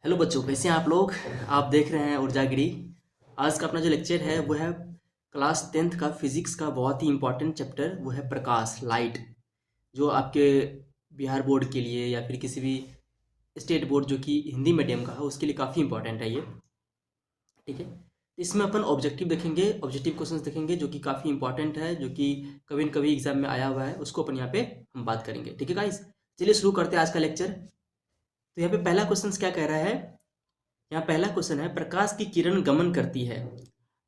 Hello बच्चों, कैसे हैं आप लोग। आप देख रहे हैं ऊर्जागिरी। आज का अपना जो लेक्चर है वो है क्लास 10th का फिजिक्स का बहुत ही इंपॉर्टेंट चैप्टर, वो है प्रकाश, लाइट। जो आपके बिहार बोर्ड के लिए या फिर किसी भी स्टेट बोर्ड जो कि हिंदी मीडियम का है उसके लिए काफ़ी इंपॉर्टेंट है ये। ठीक है, तो इसमें अपन ऑब्जेक्टिव देखेंगे, ऑब्जेक्टिव क्वेश्चंस देखेंगे जो कि काफ़ी इंपॉर्टेंट है, जो कि कभी न कभी एग्जाम में आया हुआ है, उसको अपन यहाँ पे हम बात करेंगे। ठीक है गाइस, चलिए शुरू करते हैं आज का लेक्चर। तो यहाँ पे पहला क्वेश्चन क्या कह रहा है। यहाँ पहला क्वेश्चन है, प्रकाश की किरण गमन करती है।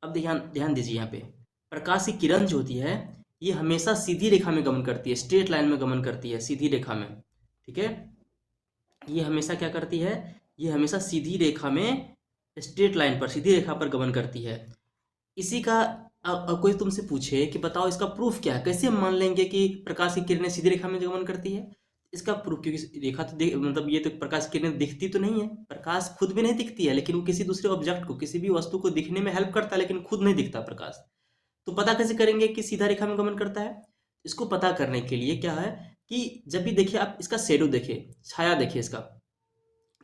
अब ध्यान ध्यान दीजिए, यहाँ पे प्रकाश की किरण जो होती है ये हमेशा सीधी रेखा में गमन करती है, स्ट्रेट लाइन में गमन करती है, सीधी रेखा में। ठीक है, ये हमेशा क्या करती है, ये हमेशा सीधी रेखा में, स्ट्रेट लाइन पर, सीधी रेखा पर गमन करती है। इसी का कोई तुमसे पूछे कि बताओ इसका प्रूफ क्या है, कैसे हम मान लेंगे कि प्रकाश की किरणें सीधी रेखा में गमन करती है। इसका प्रूफ, क्योंकि रेखा तो मतलब ये तो प्रकाश की किरणें दिखती तो नहीं है, प्रकाश खुद भी नहीं दिखती है, लेकिन वो किसी दूसरे ऑब्जेक्ट को, किसी भी वस्तु को दिखने में हेल्प करता है, लेकिन खुद नहीं दिखता प्रकाश। तो पता कैसे करेंगे कि सीधा रेखा में गमन करता है। इसको पता करने के लिए क्या है कि जब भी देखिए आप इसका शेडो देखिए, छाया देखिए इसका,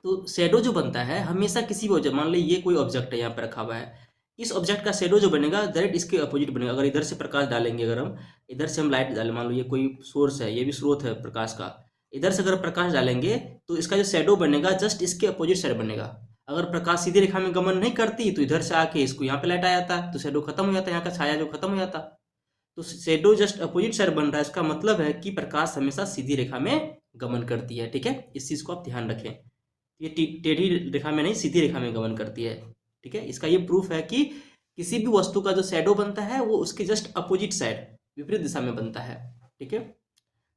तो शेडो जो बनता है हमेशा किसी भी ऑब्जेक्ट, मान ली ये कोई ऑब्जेक्ट है यहाँ पे रखा हुआ है, इस ऑब्जेक्ट का शेडो जो बनेगा डायरेक्ट इसके अपोजिट बनेगा। अगर इधर से प्रकाश डालेंगे, अगर हम इधर से हम लाइट डालें, मान लो ये कोई सोर्स है, ये भी स्रोत है प्रकाश का, इधर से अगर प्रकाश डालेंगे तो इसका जो शेडो बनेगा जस्ट इसके अपोजिट साइड बनेगा। अगर प्रकाश सीधी रेखा में गमन नहीं करती तो इधर से आके इसको यहाँ पे लाइट आ जाता, तो शेडो खत्म हो जाता, यहाँ का छाया जो खत्म हो जाता। तो शेडो जस्ट अपोजिट साइड बन रहा है, इसका मतलब है कि प्रकाश हमेशा सीधी रेखा में गमन करती है। ठीक है, इस चीज को आप ध्यान रखें, ये टेढ़ी रेखा में नहीं, सीधी रेखा में गमन करती है। ठीक है, इसका ये प्रूफ है कि किसी भी वस्तु का जो शैडो बनता है वो उसके जस्ट अपोजिट साइड, विपरीत दिशा में बनता है। ठीक है,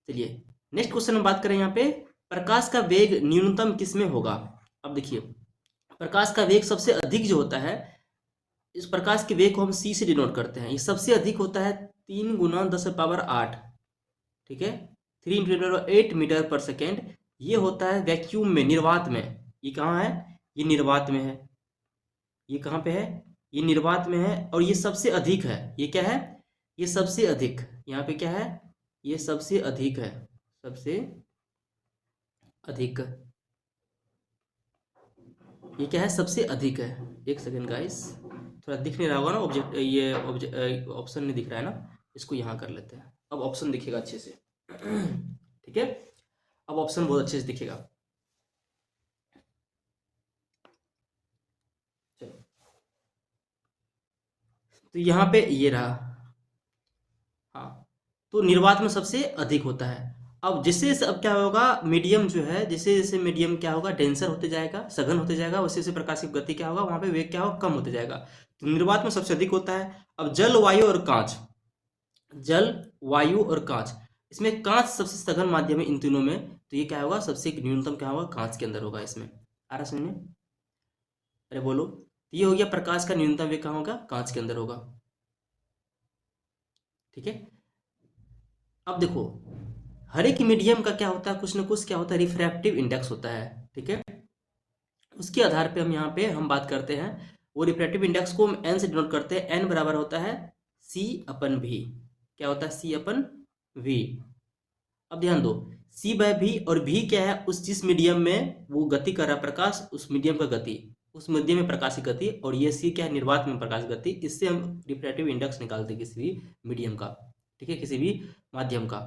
चलिए नेक्स्ट क्वेश्चन में बात करें। यहाँ पे प्रकाश का वेग न्यूनतम किस में होगा। अब देखिए, प्रकाश का वेग सबसे अधिक जो होता है, इस प्रकाश के वेग को हम सी से डिनोट करते हैं। ये सबसे अधिक होता है 3 × 10⁸। ठीक है, 3 × 10⁸ मीटर पर सेकेंड। ये होता है वैक्यूम में, निर्वात में। ये कहाँ है, ये निर्वात में है। ये कहाँ पे है, ये निर्वात में है, और ये सबसे अधिक है। ये क्या है, ये सबसे अधिक, यहाँ पे क्या है, ये सबसे अधिक है, सबसे अधिक। ये क्या है, सबसे अधिक है। एक सेकेंड गाइस, थोड़ा दिख नहीं रहा होगा ना ऑब्जेक्ट, ये ऑप्शन नहीं दिख रहा है ना, इसको यहाँ कर लेते हैं। अब ऑप्शन दिखेगा अच्छे से। ठीक है, अब ऑप्शन बहुत अच्छे से दिखेगा। चलो, तो यहाँ पे ये रहा। हाँ, तो निर्वात में सबसे अधिक होता है। अब जैसे जैसे अब क्या होगा, मीडियम जो है, जैसे जैसे मीडियम क्या होगा, डेंसर होते जाएगा, सघन होते जाएगा, वैसे वैसे प्रकाश की गति क्या होगा, वहां पे वेग क्या होगा, कम होते जाएगा। तो निर्वात में सबसे अधिक होता है। अब जल, वायु और कांच, जल, वायु और कांच, इसमें कांच सबसे सघन माध्यम है इन तीनों में, तो ये क्या होगा, सबसे न्यूनतम क्या होगा, कांच के अंदर होगा। इसमें आ रहा समझ में, अरे बोलो। तो ये हो गया, प्रकाश का न्यूनतम वेग कहाँ होगा, कांच के अंदर होगा। ठीक है, अब देखो, हर एक मीडियम का क्या होता है, कुछ ना कुछ क्या होता है, रिफ्रैक्टिव इंडेक्स होता है। ठीक है, उसके आधार पे हम यहाँ पे हम बात करते हैं। वो रिफ्रैक्टिव इंडेक्स को हम एन से डिनोट करते हैं। एन बराबर होता है C/V। क्या होता है, C/V। अब ध्यान दो, C/V और V क्या है, उस जिस मीडियम में वो गति कर रहा है प्रकाश, उस मीडियम का गति, उस मीडियम में प्रकाश की गति, और ये C क्या है, निर्वात में प्रकाश की गति। इससे हम रिफ्रैक्टिव इंडेक्स निकालते हैं किसी भी मीडियम का। ठीक है, किसी भी माध्यम का।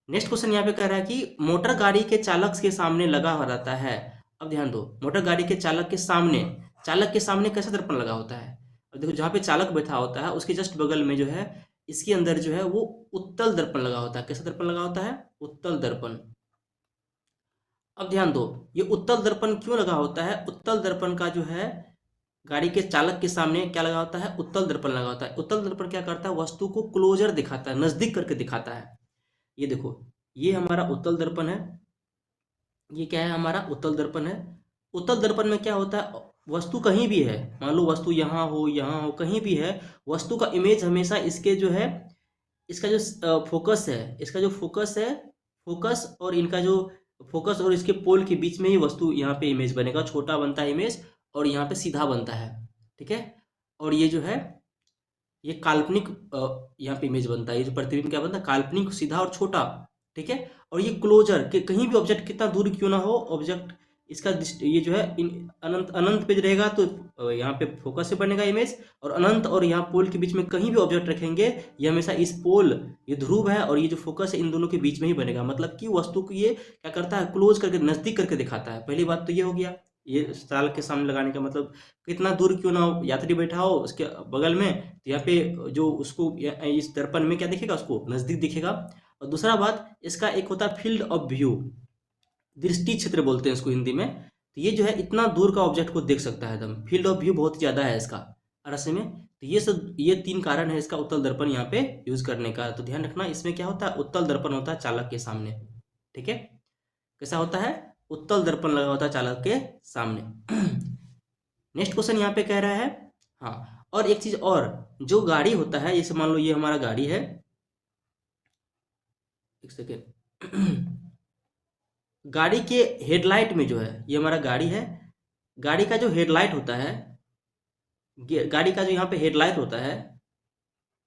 नेक्स्ट क्वेश्चन यहाँ पे कह रहा है कि मोटर गाड़ी के चालक के सामने लगा हुआ रहता है। अब ध्यान दो, मोटर गाड़ी के चालक के सामने, चालक के सामने कैसा दर्पण लगा होता है। अब देखो, जहाँ पे चालक बैठा होता है उसके जस्ट बगल में जो है, इसके अंदर जो है वो उत्तल दर्पण लगा होता है। कैसा दर्पण लगा होता है, उत्तल दर्पण। अब ध्यान दो, ये उत्तल दर्पण क्यों लगा होता है, उत्तल दर्पण का जो है, गाड़ी के चालक के सामने क्या लगा होता है, उत्तल दर्पण लगा होता है। उत्तल दर्पण क्या करता है, वस्तु को क्लोजर दिखाता है, नजदीक करके दिखाता है। ये देखो, ये हमारा उत्तल दर्पण है, ये क्या है, हमारा उत्तल दर्पण है। उत्तल दर्पण में क्या होता है, वस्तु कहीं भी है, मान लो वस्तु यहाँ हो, कहीं भी है, वस्तु का इमेज हमेशा इसके जो है, इसका जो फोकस है, इसका जो फोकस है, फोकस और इनका जो फोकस और इसके पोल के बीच में ही वस्तु यहाँ पे इमेज बनेगा, छोटा बनता है इमेज, और यहाँ पे सीधा बनता है। ठीक है, और ये जो है, ये काल्पनिक यहाँ पे इमेज बनता है। ये जो प्रतिबिंब क्या बनता है, काल्पनिक, सीधा और छोटा। ठीक है, और ये क्लोजर, कि कहीं भी ऑब्जेक्ट कितना दूर क्यों ना हो, ऑब्जेक्ट इसका ये जो है अनंत अनंत पे रहेगा तो यहाँ पे फोकस से बनेगा इमेज, और अनंत और यहाँ पोल के बीच में कहीं भी ऑब्जेक्ट रखेंगे ये हमेशा इस पोल, ये ध्रुव है और ये जो फोकस है इन दोनों के बीच में ही बनेगा, मतलब कि वस्तु को ये क्या करता है, क्लोज करके नजदीक करके दिखाता है। पहली बात तो ये हो गया, ये चालक के सामने लगाने का मतलब कितना दूर क्यों ना हो, यात्री बैठा हो उसके बगल में, तो यहाँ पे जो उसको इस दर्पण में क्या दिखेगा, उसको नजदीक दिखेगा। और दूसरा बात, इसका एक होता है फील्ड ऑफ व्यू, दृष्टि क्षेत्र बोलते हैं इसको हिंदी में। तो ये जो है इतना दूर का ऑब्जेक्ट को देख सकता है एकदम, फील्ड ऑफ व्यू बहुत ज़्यादा है इसका अरसे में। तो ये सब, ये 3 कारण है इसका उत्तल दर्पण यहाँ पे यूज करने का। तो ध्यान रखना, इसमें क्या होता है, उत्तल दर्पण होता है चालक के सामने। ठीक है, कैसा होता है, उत्तल दर्पण लगा होता है चालक के सामने। नेक्स्ट क्वेश्चन यहाँ पे कह रहा है, हाँ और एक चीज और, जो गाड़ी होता है, जैसे मान लो ये हमारा गाड़ी है, एक सेकेंड, गाड़ी के हेडलाइट में जो है, ये हमारा गाड़ी है, गाड़ी का जो हेडलाइट होता है, गाड़ी का जो यहाँ पे हेडलाइट होता है,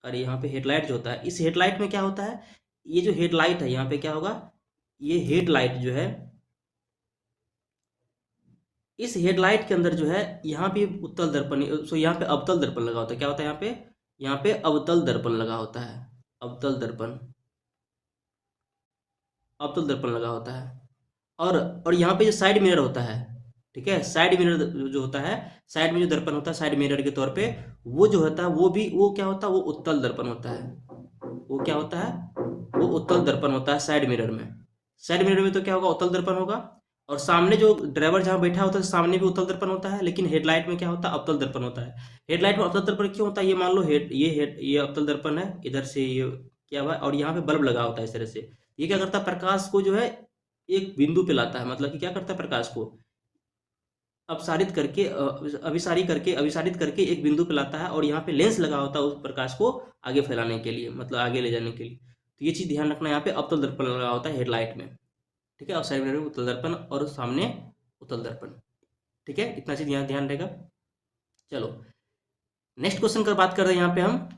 और यहाँ पे हेडलाइट जो होता है, इस हेडलाइट में क्या होता है, ये जो हेडलाइट है यहाँ पे क्या होगा, ये हेडलाइट जो है, इस हेडलाइट के अंदर जो है यहाँ पे उत्तल दर्पण, सो यहाँ पे अवतल दर्पण लगा होता है। क्या होता है यहाँ पे अवतल दर्पण लगा होता है, अवतल दर्पण, अवतल दर्पण लगा होता है। और यहाँ पे जो साइड मिरर होता है, ठीक है, साइड मिरर जो होता है, साइड में जो दर्पण होता है साइड मिरर के तौर पे, वो जो होता है वो भी, वो क्या होता है, वो उत्तल दर्पण होता है। वो क्या होता है, वो उत्तल दर्पण होता है साइड मिरर में। साइड मिरर में तो क्या होगा, उत्तल दर्पण होगा। और सामने जो ड्राइवर जहाँ बैठा होता है सामने भी उत्तल दर्पण होता है, लेकिन हेडलाइट में क्या होता है, अवतल दर्पण होता है। हेडलाइट में अवतल दर्पण क्यों होता है, ये मान लो ये अवतल दर्पण है, इधर से ये क्या हुआ, और यहाँ पे बल्ब लगा होता है इस तरह से। ये क्या करता है, प्रकाश को जो है एक बिंदु पे लाता है, मतलब कि क्या करता है, प्रकाश को अपसारित करके अभिसारित करके एक बिंदु पे लाता है, और यहाँ पे लेंस लगा होता है उस प्रकाश को आगे फैलाने के लिए, मतलब आगे ले जाने के लिए। तो ये चीज़ ध्यान रखना, यहाँ पे अवतल दर्पण लगा होता है हेडलाइट में। ठीक है, और साइड मिरर में उत्तल दर्पण और सामने उत्तल दर्पण। ठीक है, इतना चीज़ यहाँ ध्यान रहेगा। चलो नेक्स्ट क्वेश्चन का बात कर रहे हैं यहाँ पे हम।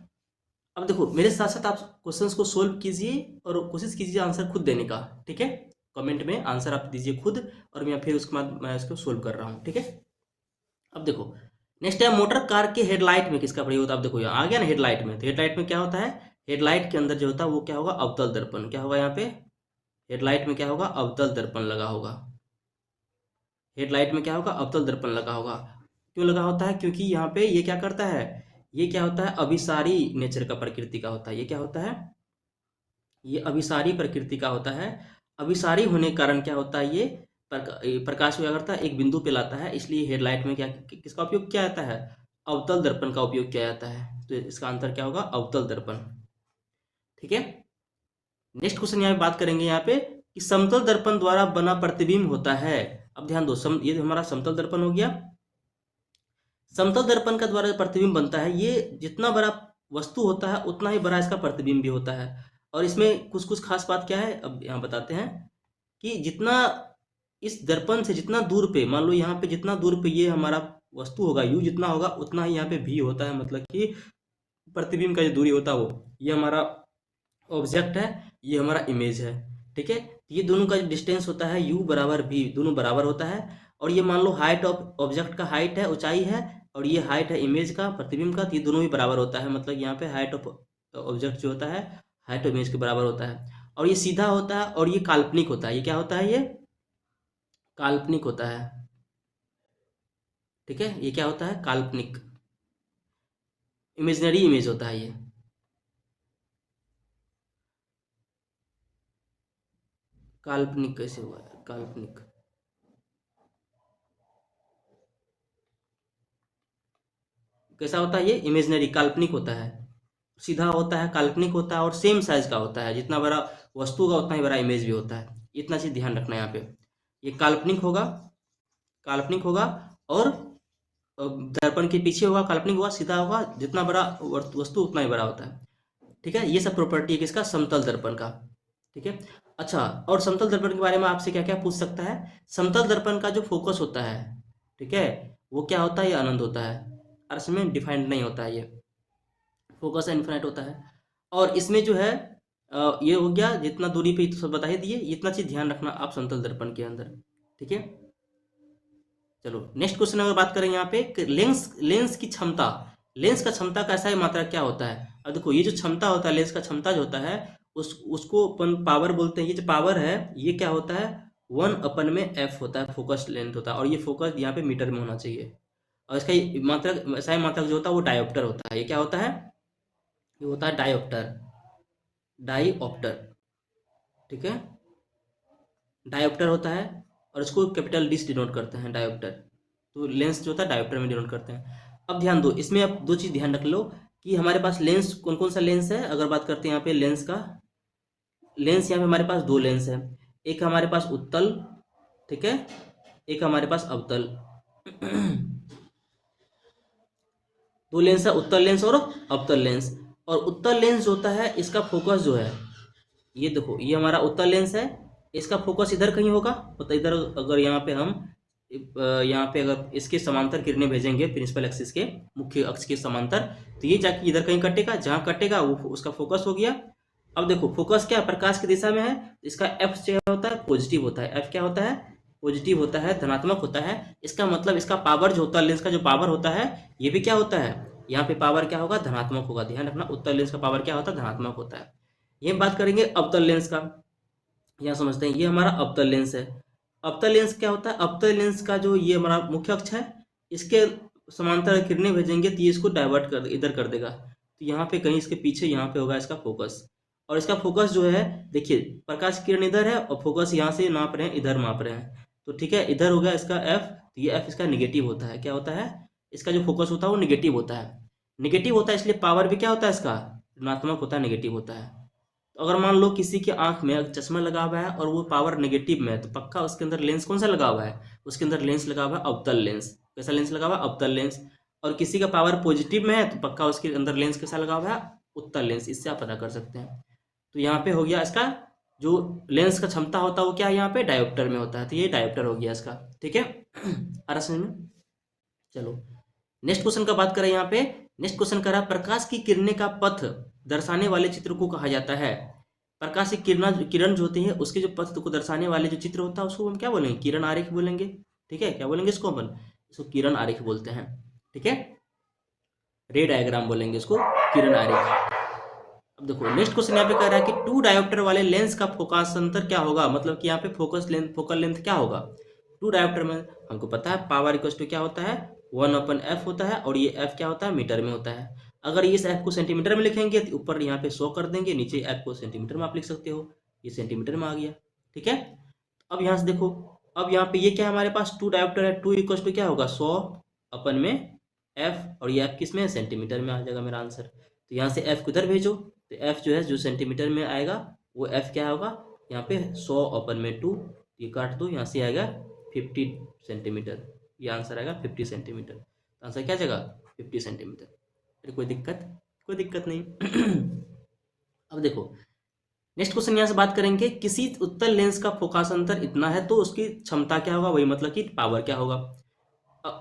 अब देखो मेरे साथ साथ आप क्वेश्चंस को सोल्व कीजिए और कोशिश कीजिए आंसर खुद देने का। ठीक है, कमेंट में आंसर आप दीजिए खुद, और मैं फिर उसके बाद मैं इसको सोल्व कर रहा हूँ। ठीक है, अब देखो नेक्स्ट है, मोटर कार के हेडलाइट में किसका प्रयोग होता है। अब देखो यहाँ आ गया ना हेडलाइट में, तो हेडलाइट में क्या होता है, हेडलाइट के अंदर जो होता है वो क्या होगा, अवतल दर्पण। क्या होगा यहाँ पे, हेडलाइट में क्या होगा, अवतल दर्पण लगा होगा। हेडलाइट में क्या होगा, अवतल दर्पण लगा होगा। क्यों लगा होता है, क्योंकि यहाँ पे ये क्या करता है, ये क्या होता है, अभिसारी नेचर का, प्रकृति का होता है। ये क्या होता है, ये अभिसारी प्रकृति का होता है। अभिसारी होने के कारण क्या होता है, ये प्रकाश को क्या करता है, एक बिंदु पे लाता है। इसलिए हेडलाइट में क्या किसका उपयोग किया जाता है, अवतल दर्पण का उपयोग किया जाता है। तो इसका आंसर क्या होगा, अवतल दर्पण। ठीक है, नेक्स्ट क्वेश्चन यहाँ पे बात करेंगे यहाँ पे कि समतल दर्पण द्वारा बना प्रतिबिंब होता है। अब ध्यान दो, ये हमारा समतल दर्पण हो गया। समतल दर्पण का द्वारा प्रतिबिंब बनता है, ये जितना बड़ा वस्तु होता है उतना ही बड़ा इसका प्रतिबिंब भी होता है। और इसमें कुछ कुछ खास बात क्या है, अब यहाँ बताते हैं कि जितना इस दर्पण से जितना दूर पे, मान लो यहाँ पे जितना दूर पे ये हमारा वस्तु होगा, यू जितना होगा उतना ही यहाँ पे भी होता है, मतलब कि प्रतिबिंब का जो दूरी होता है वो, ये हमारा ऑब्जेक्ट है, ये हमारा इमेज है। ठीक है, ये दोनों का जो डिस्टेंस होता है यू बराबर भी, दोनों बराबर होता है। और ये मान लो हाइट ऑफ ऑब्जेक्ट का हाइट है, ऊंचाई है, और ये हाइट है इमेज का, प्रतिबिंब का, तो ये दोनों भी बराबर होता है। मतलब यहाँ पे हाइट ऑफ ऑब्जेक्ट जो होता है हाइट ऑफ इमेज के बराबर होता है। और ये सीधा होता है और ये काल्पनिक होता है। ये क्या होता है, ये काल्पनिक होता है। ठीक है, ये क्या होता है, काल्पनिक, इमेजिनरी इमेज होता है ये। काल्पनिक कैसे हुआ है, काल्पनिक, कैसा होता है, ये इमेजिनरी काल्पनिक होता है। सीधा होता है, काल्पनिक होता है, और सेम साइज का होता है। जितना बड़ा वस्तु होगा उतना ही बड़ा इमेज भी होता है। इतना चीज ध्यान रखना है यहाँ पे, ये काल्पनिक होगा, काल्पनिक होगा। और दर्पण के पीछे होगा, काल्पनिक होगा, सीधा होगा, जितना बड़ा वस्तु उतना ही बड़ा होता है। ठीक है, ये सब प्रॉपर्टी है किसका, समतल दर्पण का। ठीक है, अच्छा, और समतल दर्पण के बारे में आपसे क्या क्या पूछ सकता है, समतल दर्पण का जो फोकस होता है, ठीक है, वो क्या होता है, ये अनंत होता है, और इसमें डिफाइंड नहीं होता है, ये फोकस इन्फिनाइट होता है। और इसमें जो है ये हो गया, जितना दूरी पे तो सब बता ही दिए, इतना चीज ध्यान रखना आप समतल दर्पण के अंदर। ठीक है, चलो नेक्स्ट क्वेश्चन अगर बात करें यहाँ पे कि लेंस लेंस की क्षमता, लेंस का क्षमता का ऐसा ही मात्रा क्या होता है। अब देखो ये जो क्षमता होता है, लेंस का क्षमता जो होता है उसको अपन पावर बोलते हैं। ये जो पावर है ये क्या होता है, 1 में एफ होता है, फोकस लेंथ होता है, और ये फोकस यहाँ पे मीटर में होना चाहिए। और इसका मात्रक, ऐसा ही मात्रक जो होता है वो डायोप्टर होता है। ये क्या होता है, ये होता है डायोप्टर, डाईऑप्टर, ठीक है, डायोप्टर होता है। और इसको कैपिटल डी से डिनोट करते हैं, डायोप्टर। तो लेंस जो होता है डायोप्टर में डिनोट करते हैं। अब ध्यान दो, इसमें अब दो चीज़ ध्यान रख लो कि हमारे पास लेंस कौन कौन सा लेंस है। अगर बात करते हैं यहाँ पे लेंस का, लेंस यहाँ पे हमारे पास दो लेंस है। एक हमारे पास उत्तल, ठीक है, एक हमारे पास अवतल। दो लेंस है, उत्तल लेंस और अवतल लेंस। और उत्तल लेंस जो होता है इसका फोकस जो है, ये देखो ये हमारा उत्तल लेंस है, इसका फोकस इधर कहीं होगा। तो इधर अगर यहाँ पे हम यहाँ पे अगर इसके समांतर किरणें भेजेंगे प्रिंसिपल एक्सिस के, मुख्य अक्ष के समांतर, तो ये जाके इधर कहीं कटेगा, जहाँ कटेगा वो उसका फोकस हो गया। अब देखो फोकस क्या प्रकाश की दिशा में है, इसका एफ क्या होता है, पॉजिटिव होता है। एफ क्या होता है, पॉजिटिव होता है, धनात्मक होता है। इसका मतलब इसका पावर जो होता है, लेंस का जो पावर होता है ये भी क्या होता है, यहाँ पे पावर क्या होगा, धनात्मक होगा। ध्यान रखना, उत्तल लेंस का पावर क्या होता है, धनात्मक होता है। ये बात करेंगे अवतल लेंस का। यहाँ समझते हैं, ये हमारा अवतल लेंस है। अवतल लेंस क्या होता है, अवतल लेंस का जो ये हमारा मुख्य अक्ष है, इसके समांतर किरणें भेजेंगे तो ये इसको डाइवर्ट कर इधर कर देगा। तो यहाँ पे कहीं इसके पीछे यहाँ पे होगा इसका फोकस। और इसका फोकस जो है, देखिए प्रकाश किरण इधर है और फोकस यहाँ से नाप रहे हैं, इधर माप रहे हैं। तो ठीक है, इधर हो गया इसका एफ, तो ये एफ इसका निगेटिव होता है। क्या होता है, इसका जो फोकस होता है वो निगेटिव होता है। निगेटिव होता है इसलिए पावर भी क्या होता है इसका, ऋणात्मक होता है, निगेटिव होता है। तो अगर मान लो किसी की आंख में चश्मा लगा हुआ है और वो पावर नेगेटिव में है, तो पक्का उसके अंदर लेंस कौन सा लगा हुआ है, उसके अंदर लेंस लगा हुआ है अवतल लेंस। कैसा लेंस लगा हुआ है, अवतल लेंस। और किसी का पावर पॉजिटिव में है तो पक्का उसके अंदर लेंस कैसा लगा हुआ है, उत्तल लेंस। इससे आप पता कर सकते हैं। तो यहाँ पे हो गया इसका जो लेंस का क्षमता होता है वो क्या है, यहाँ पे डायोप्टर में होता है। तो ये डायोप्टर हो गया इसका, ठीक है। आ रहा समझ में। चलो नेक्स्ट क्वेश्चन का बात करें यहाँ पे। नेक्स्ट क्वेश्चन कह रहा है प्रकाश की किरणें का पथ दर्शाने वाले चित्र को कहा जाता है। प्रकाश की किरण जो होती है उसके जो पथ को दर्शाने वाले जो चित्र होता है उसको हम क्या बोलेंगे, किरण आरेख बोलेंगे। ठीक है, क्या बोलेंगे इसको अपन, इसको किरण आरेख बोलते हैं। ठीक है, रे डायग्राम बोलेंगे इसको, किरण आरेख। अब देखो नेक्स्ट क्वेश्चन यहाँ पे कह रहा है कि टू डायोप्टर वाले लेंस का फोकस अंतर क्या होगा। मतलब कि यहाँ पे फोकस लेंथ, फोकल लेंथ क्या होगा। टू डायोप्टर में हमको पता है पावर इक्वल टू क्या होता है, 1/f होता है। और ये f क्या होता है, मीटर में होता है। अगर इस f को सेंटीमीटर में लिखेंगे तो ऊपर यहाँ पे 100 कर देंगे, नीचे f को सेंटीमीटर में आप लिख सकते हो। ये सेंटीमीटर में आ गया, ठीक है। अब यहाँ से देखो, अब यहाँ पे ये क्या है, हमारे पास टू डायोप्टर है, टू इक्वल टू क्या होगा, 100 में f, और ये f किस में है, सेंटीमीटर में आ जाएगा मेरा आंसर। तो यहाँ से f को इधर भेजो, तो f जो है जो सेंटीमीटर में आएगा वो f क्या होगा, यहाँ पे 100/2, ये काट दो, यहाँ से आएगा 50 सेंटीमीटर। ये आंसर आएगा 50 सेंटीमीटर। तो आंसर क्या जाएगा, 50 सेंटीमीटर। अरे कोई दिक्कत, कोई दिक्कत नहीं। अब देखो नेक्स्ट क्वेश्चन यहाँ से बात करेंगे, किसी उत्तल लेंस का फोकस इतना है तो उसकी क्षमता क्या होगा, वही मतलब कि पावर क्या होगा।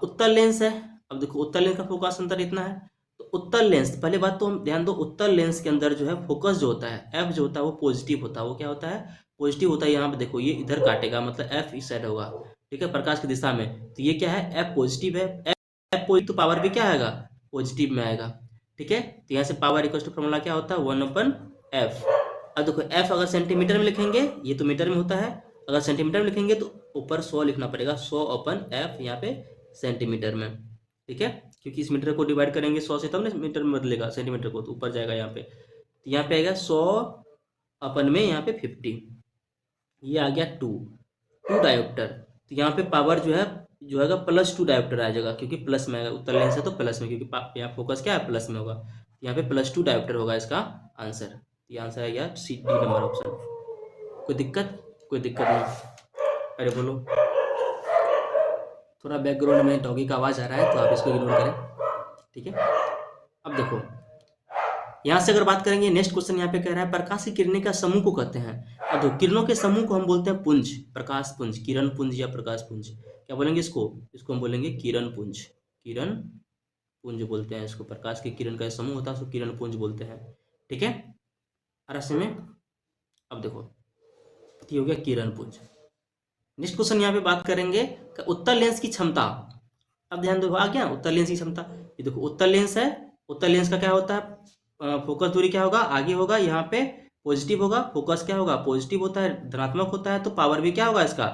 उत्तल लेंस है, अब देखो उत्तल लेंस का फोकस इतना है। तो उत्तल लेंस, पहले बात तो हम ध्यान दो, उत्तल लेंस के अंदर जो है फोकस जो होता है, एफ जो होता है वो पॉजिटिव होता है। वो क्या होता है, पॉजिटिव होता है। यहाँ पे देखो ये इधर काटेगा, मतलब एफ इस साइड होगा, ठीक है, प्रकाश की दिशा में। तो ये क्या है, एफ पॉजिटिव है। एफ पॉजिटिव तो पावर भी क्या आएगा, पॉजिटिव में आएगा, ठीक है। तो यहाँ से पावर इक्वल टू फॉर्मूला क्या होता है, 1/f। अब देखो एफ अगर सेंटीमीटर में लिखेंगे, ये तो मीटर में होता है, अगर सेंटीमीटर में लिखेंगे तो ऊपर 100 लिखना पड़ेगा, 100/f यहाँ पे सेंटीमीटर में, ठीक है। क्योंकि इस मीटर को डिवाइड करेंगे 100 से, तब ना मीटर में बदलेगा सेंटीमीटर को, तो ऊपर जाएगा यहाँ पे। तो यहाँ पे आएगा 100 में यहाँ पे 50, ये आ गया टू डायोप्टर। तो यहाँ पे पावर जो है +2 डायोप्टर आ जाएगा, क्योंकि प्लस में आएगा, उत्तर लेंस है तो प्लस में, क्योंकि यहाँ फोकस क्या है, प्लस में होगा। तो यहाँ पे +2 डायोप्टर होगा इसका आंसर। ये आंसर आ गया सी, डी नंबर ऑप्शन। कोई दिक्कत, कोई दिक्कत नहीं। अरे बोलो, थोड़ा बैकग्राउंड में डॉगी का आवाज़ आ रहा है तो आप इसको इग्नोर करें, ठीक है। अब देखो यहाँ से अगर बात करेंगे, नेक्स्ट क्वेश्चन यहाँ पे कह रहा है प्रकाश की किरणें का समूह को कहते हैं। अब देखो किरणों के समूह को हम बोलते हैं पुंज, प्रकाश पुंज, किरण पुंज या प्रकाश पुंज। क्या बोलेंगे इसको, इसको हम बोलेंगे किरण पुंज, किरण पुंज बोलते हैं इसको। प्रकाश की किरण का समूह होता है उसको किरण पुंज बोलते हैं, ठीक है। और ऐसे में अब देखो ये हो गया किरण पुंज। नेक्स्ट क्वेश्चन यहाँ पे बात करेंगे कि उत्तल लेंस की क्षमता। अब ध्यान दो, आ गया उत्तल लेंस की क्षमता। ये देखो उत्तल लेंस है, उत्तल लेंस का क्या होता है, फोकस दूरी क्या होगा, आगे होगा, यहाँ पे पॉजिटिव होगा, फोकस क्या होगा, पॉजिटिव होता है, धनात्मक होता है, तो पावर भी क्या होगा इसका,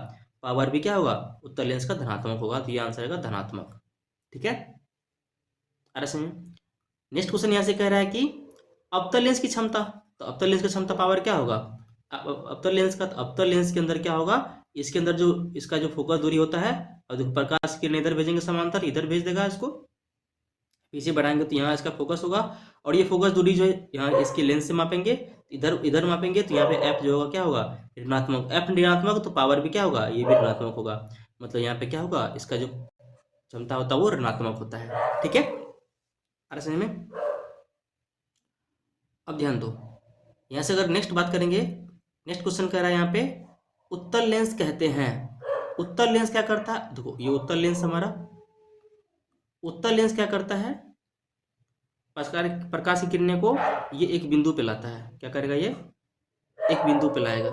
पावर भी क्या होगा, उत्तल लेंस का धनात्मक होगा, तो ये आंसर आएगा धनात्मक। ठीक है, अरे समझ। नेक्स्ट क्वेश्चन यहाँ से कह रहा है कि अवतल लेंस की क्षमता। तो अवतल लेंस की क्षमता पावर क्या होगा, अवतल लेंस का, अवतल लेंस के अंदर क्या होगा, इसके अंदर जो इसका जो फोकस दूरी होता है, और देखो प्रकाश किरण इधर भेजेंगे समांतर, इधर भेज देगा इसको, पीछे बढ़ाएंगे तो यहाँ इसका फोकस होगा, और ये फोकस दूरी जो है यहाँ इसके लेंस से मापेंगे, इधर इधर मापेंगे, तो यहाँ पे एफ जो होगा क्या होगा, ऋणात्मक, एफ ऋणात्मक, तो पावर भी क्या होगा, ये भी ऋणात्मक होगा, मतलब यहाँ पे क्या होगा, इसका जो क्षमता होता है वो ऋणात्मक होता है। ठीक है, आ रहा समझ में। अब ध्यान दो, यहाँ से अगर नेक्स्ट बात करेंगे, नेक्स्ट क्वेश्चन कह रहा है यहाँ पे उत्तल लेंस कहते हैं। उत्तल लेंस क्या करता है, देखो ये उत्तल लेंस हमारा, उत्तल लेंस क्या करता है, प्रकाश की किरणें को ये एक बिंदु पे लाता है, क्या करेगा ये, एक बिंदु पे लाएगा,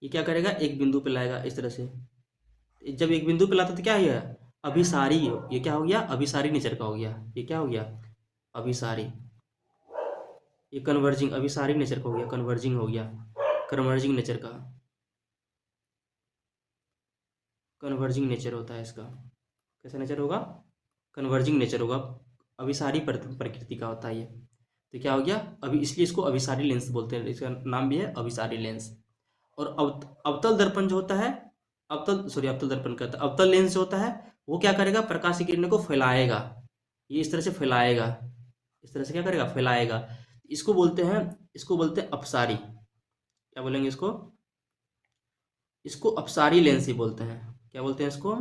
ये क्या करेगा, एक बिंदु पे लाएगा इस तरह से। जब एक बिंदु पे लाता तो क्या है, अभिसारी, ये क्या हो गया, अभिसारी नेचर का हो गया, ये क्या हो गया, अभिसारी, ये कन्वर्जिंग, अभिसारी नेचर का हो गया, कन्वर्जिंग हो गया, कन्वर्जिंग नेचर का, कन्वर्जिंग नेचर होता है इसका, कैसा नेचर होगा, कन्वर्जिंग नेचर होगा, अभिसारी प्रकृति का होता है ये। तो क्या हो गया अभी, इसलिए इसको अभिसारी लेंस बोलते हैं, इसका नाम भी है अभिसारी लेंस। और अवतल दर्पण जो होता है, अवतल दर्पण कहता है, अवतल लेंस जो होता है वो क्या करेगा, प्रकाश की किरणों को फैलाएगा, ये इस तरह से फैलाएगा, इस तरह से क्या करेगा, फैलाएगा, इसको बोलते हैं, इसको बोलते हैं अपसारी, क्या बोलेंगे इसको, इसको अपसारी लेंस ही बोलते हैं, क्या बोलते हैं इसको,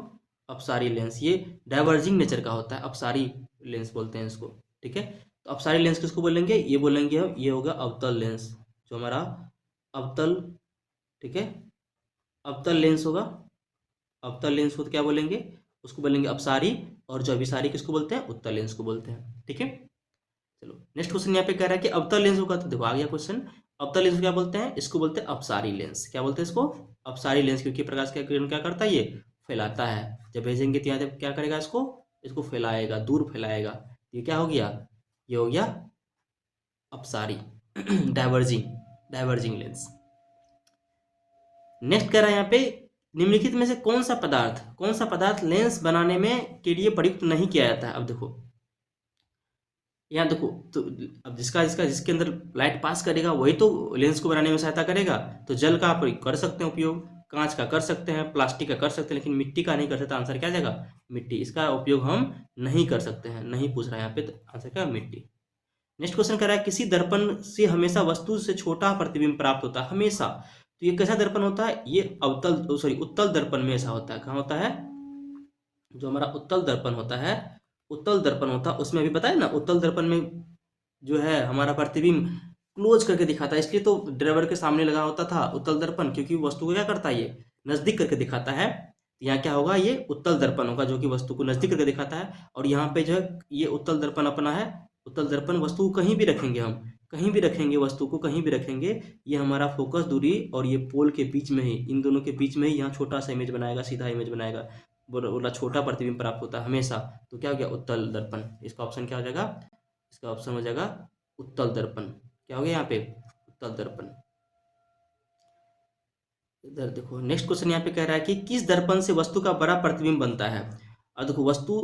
अपसारी लेंस, ये डाइवर्जिंग नेचर का होता है, अपसारी लेंस बोलते हैं इसको। ठीक है, तो अपसारी लेंस किसको बोलेंगे, ये बोलेंगे हम, ये होगा अवतल लेंस, जो हमारा अवतल, ठीक है, अवतल लेंस होगा, अवतल लेंस को तो क्या बोलेंगे, उसको बोलेंगे अपसारी, और जो अभिसारी किसको बोलते हैं, उत्तल लेंस को बोलते हैं। ठीक है, चलो नेक्स्ट क्वेश्चन यहाँ पे कह रहा है कि अवतल लेंस होगा, तो देखो आ गया क्वेश्चन, अवतल लेंस को क्या बोलते हैं, इसको बोलते हैं अपसारी लेंस, क्या बोलते हैं इसको, अपसारी लेंस, क्योंकि प्रकाश का किरण क्या करता है, ये फैलाता है, जब भेजेंगे तो यहाँ जब क्या करेगा, इसको इसको फैलाएगा, दूर फैलाएगा, ये क्या हो गया, ये हो गया अपसारी डाइवर्जिंग, डाइवर्जिंग लेंस। नेक्स्ट कह रहा है यहाँ पे निम्नलिखित में से कौन सा पदार्थ लेंस बनाने में के लिए प्रयुक्त नहीं किया जाता है। अब देखो यहाँ देखो, तो अब जिसका जिसका जिसके अंदर लाइट पास करेगा वही तो लेंस को बनाने में सहायता करेगा, तो जल का आप कर सकते हैं उपयोग, कांच का कर सकते हैं, प्लास्टिक का कर सकते हैं, लेकिन मिट्टी का नहीं कर सकते, आंसर क्या आ जाएगा, मिट्टी, इसका उपयोग हम नहीं कर सकते हैं, नहीं पूछ रहा है यहाँ पे, तो आंसर क्या है, मिट्टी। नेक्स्ट क्वेश्चन कह रहा है किसी दर्पण से हमेशा वस्तु से छोटा प्रतिबिंब प्राप्त होता है, हमेशा, तो ये कैसा दर्पण होता है, ये अवतल सॉरी उत्तल दर्पण में ऐसा होता है, कहाँ होता है, जो हमारा उत्तल दर्पण होता है, उत्तल दर्पण होता है उसमें अभी बताया ना, उत्तल दर्पण में जो है हमारा प्रतिबिंब क्लोज करके दिखाता है, इसलिए तो ड्राइवर के सामने लगा होता था उत्तल दर्पण, क्योंकि वस्तु को क्या करता है, ये नजदीक करके दिखाता है। यहाँ क्या होगा, ये उत्तल दर्पण होगा, जो कि वस्तु को नजदीक करके दिखाता है, और यहाँ पे जो है ये उत्तल दर्पण अपना है, उत्तल दर्पण वस्तु को कहीं भी रखेंगे हम, कहीं भी रखेंगे वस्तु को, कहीं भी रखेंगे, ये हमारा फोकस दूरी और ये पोल के बीच में ही, इन दोनों के बीच में ही यहाँ छोटा सा इमेज बनाएगा, सीधा इमेज बनाएगा, बोला छोटा प्रतिबिंब प्राप्त होता है हमेशा, तो क्या हो गया, उत्तल दर्पण, इसका ऑप्शन क्या हो जाएगा, इसका ऑप्शन हो जाएगा उत्तल दर्पण, क्या हो गया यहाँ पे, उत्तल दर्पण। इधर देखो नेक्स्ट क्वेश्चन यहाँ पे कह रहा है कि किस दर्पण से वस्तु का बड़ा प्रतिबिंब बनता है। और देखो वस्तु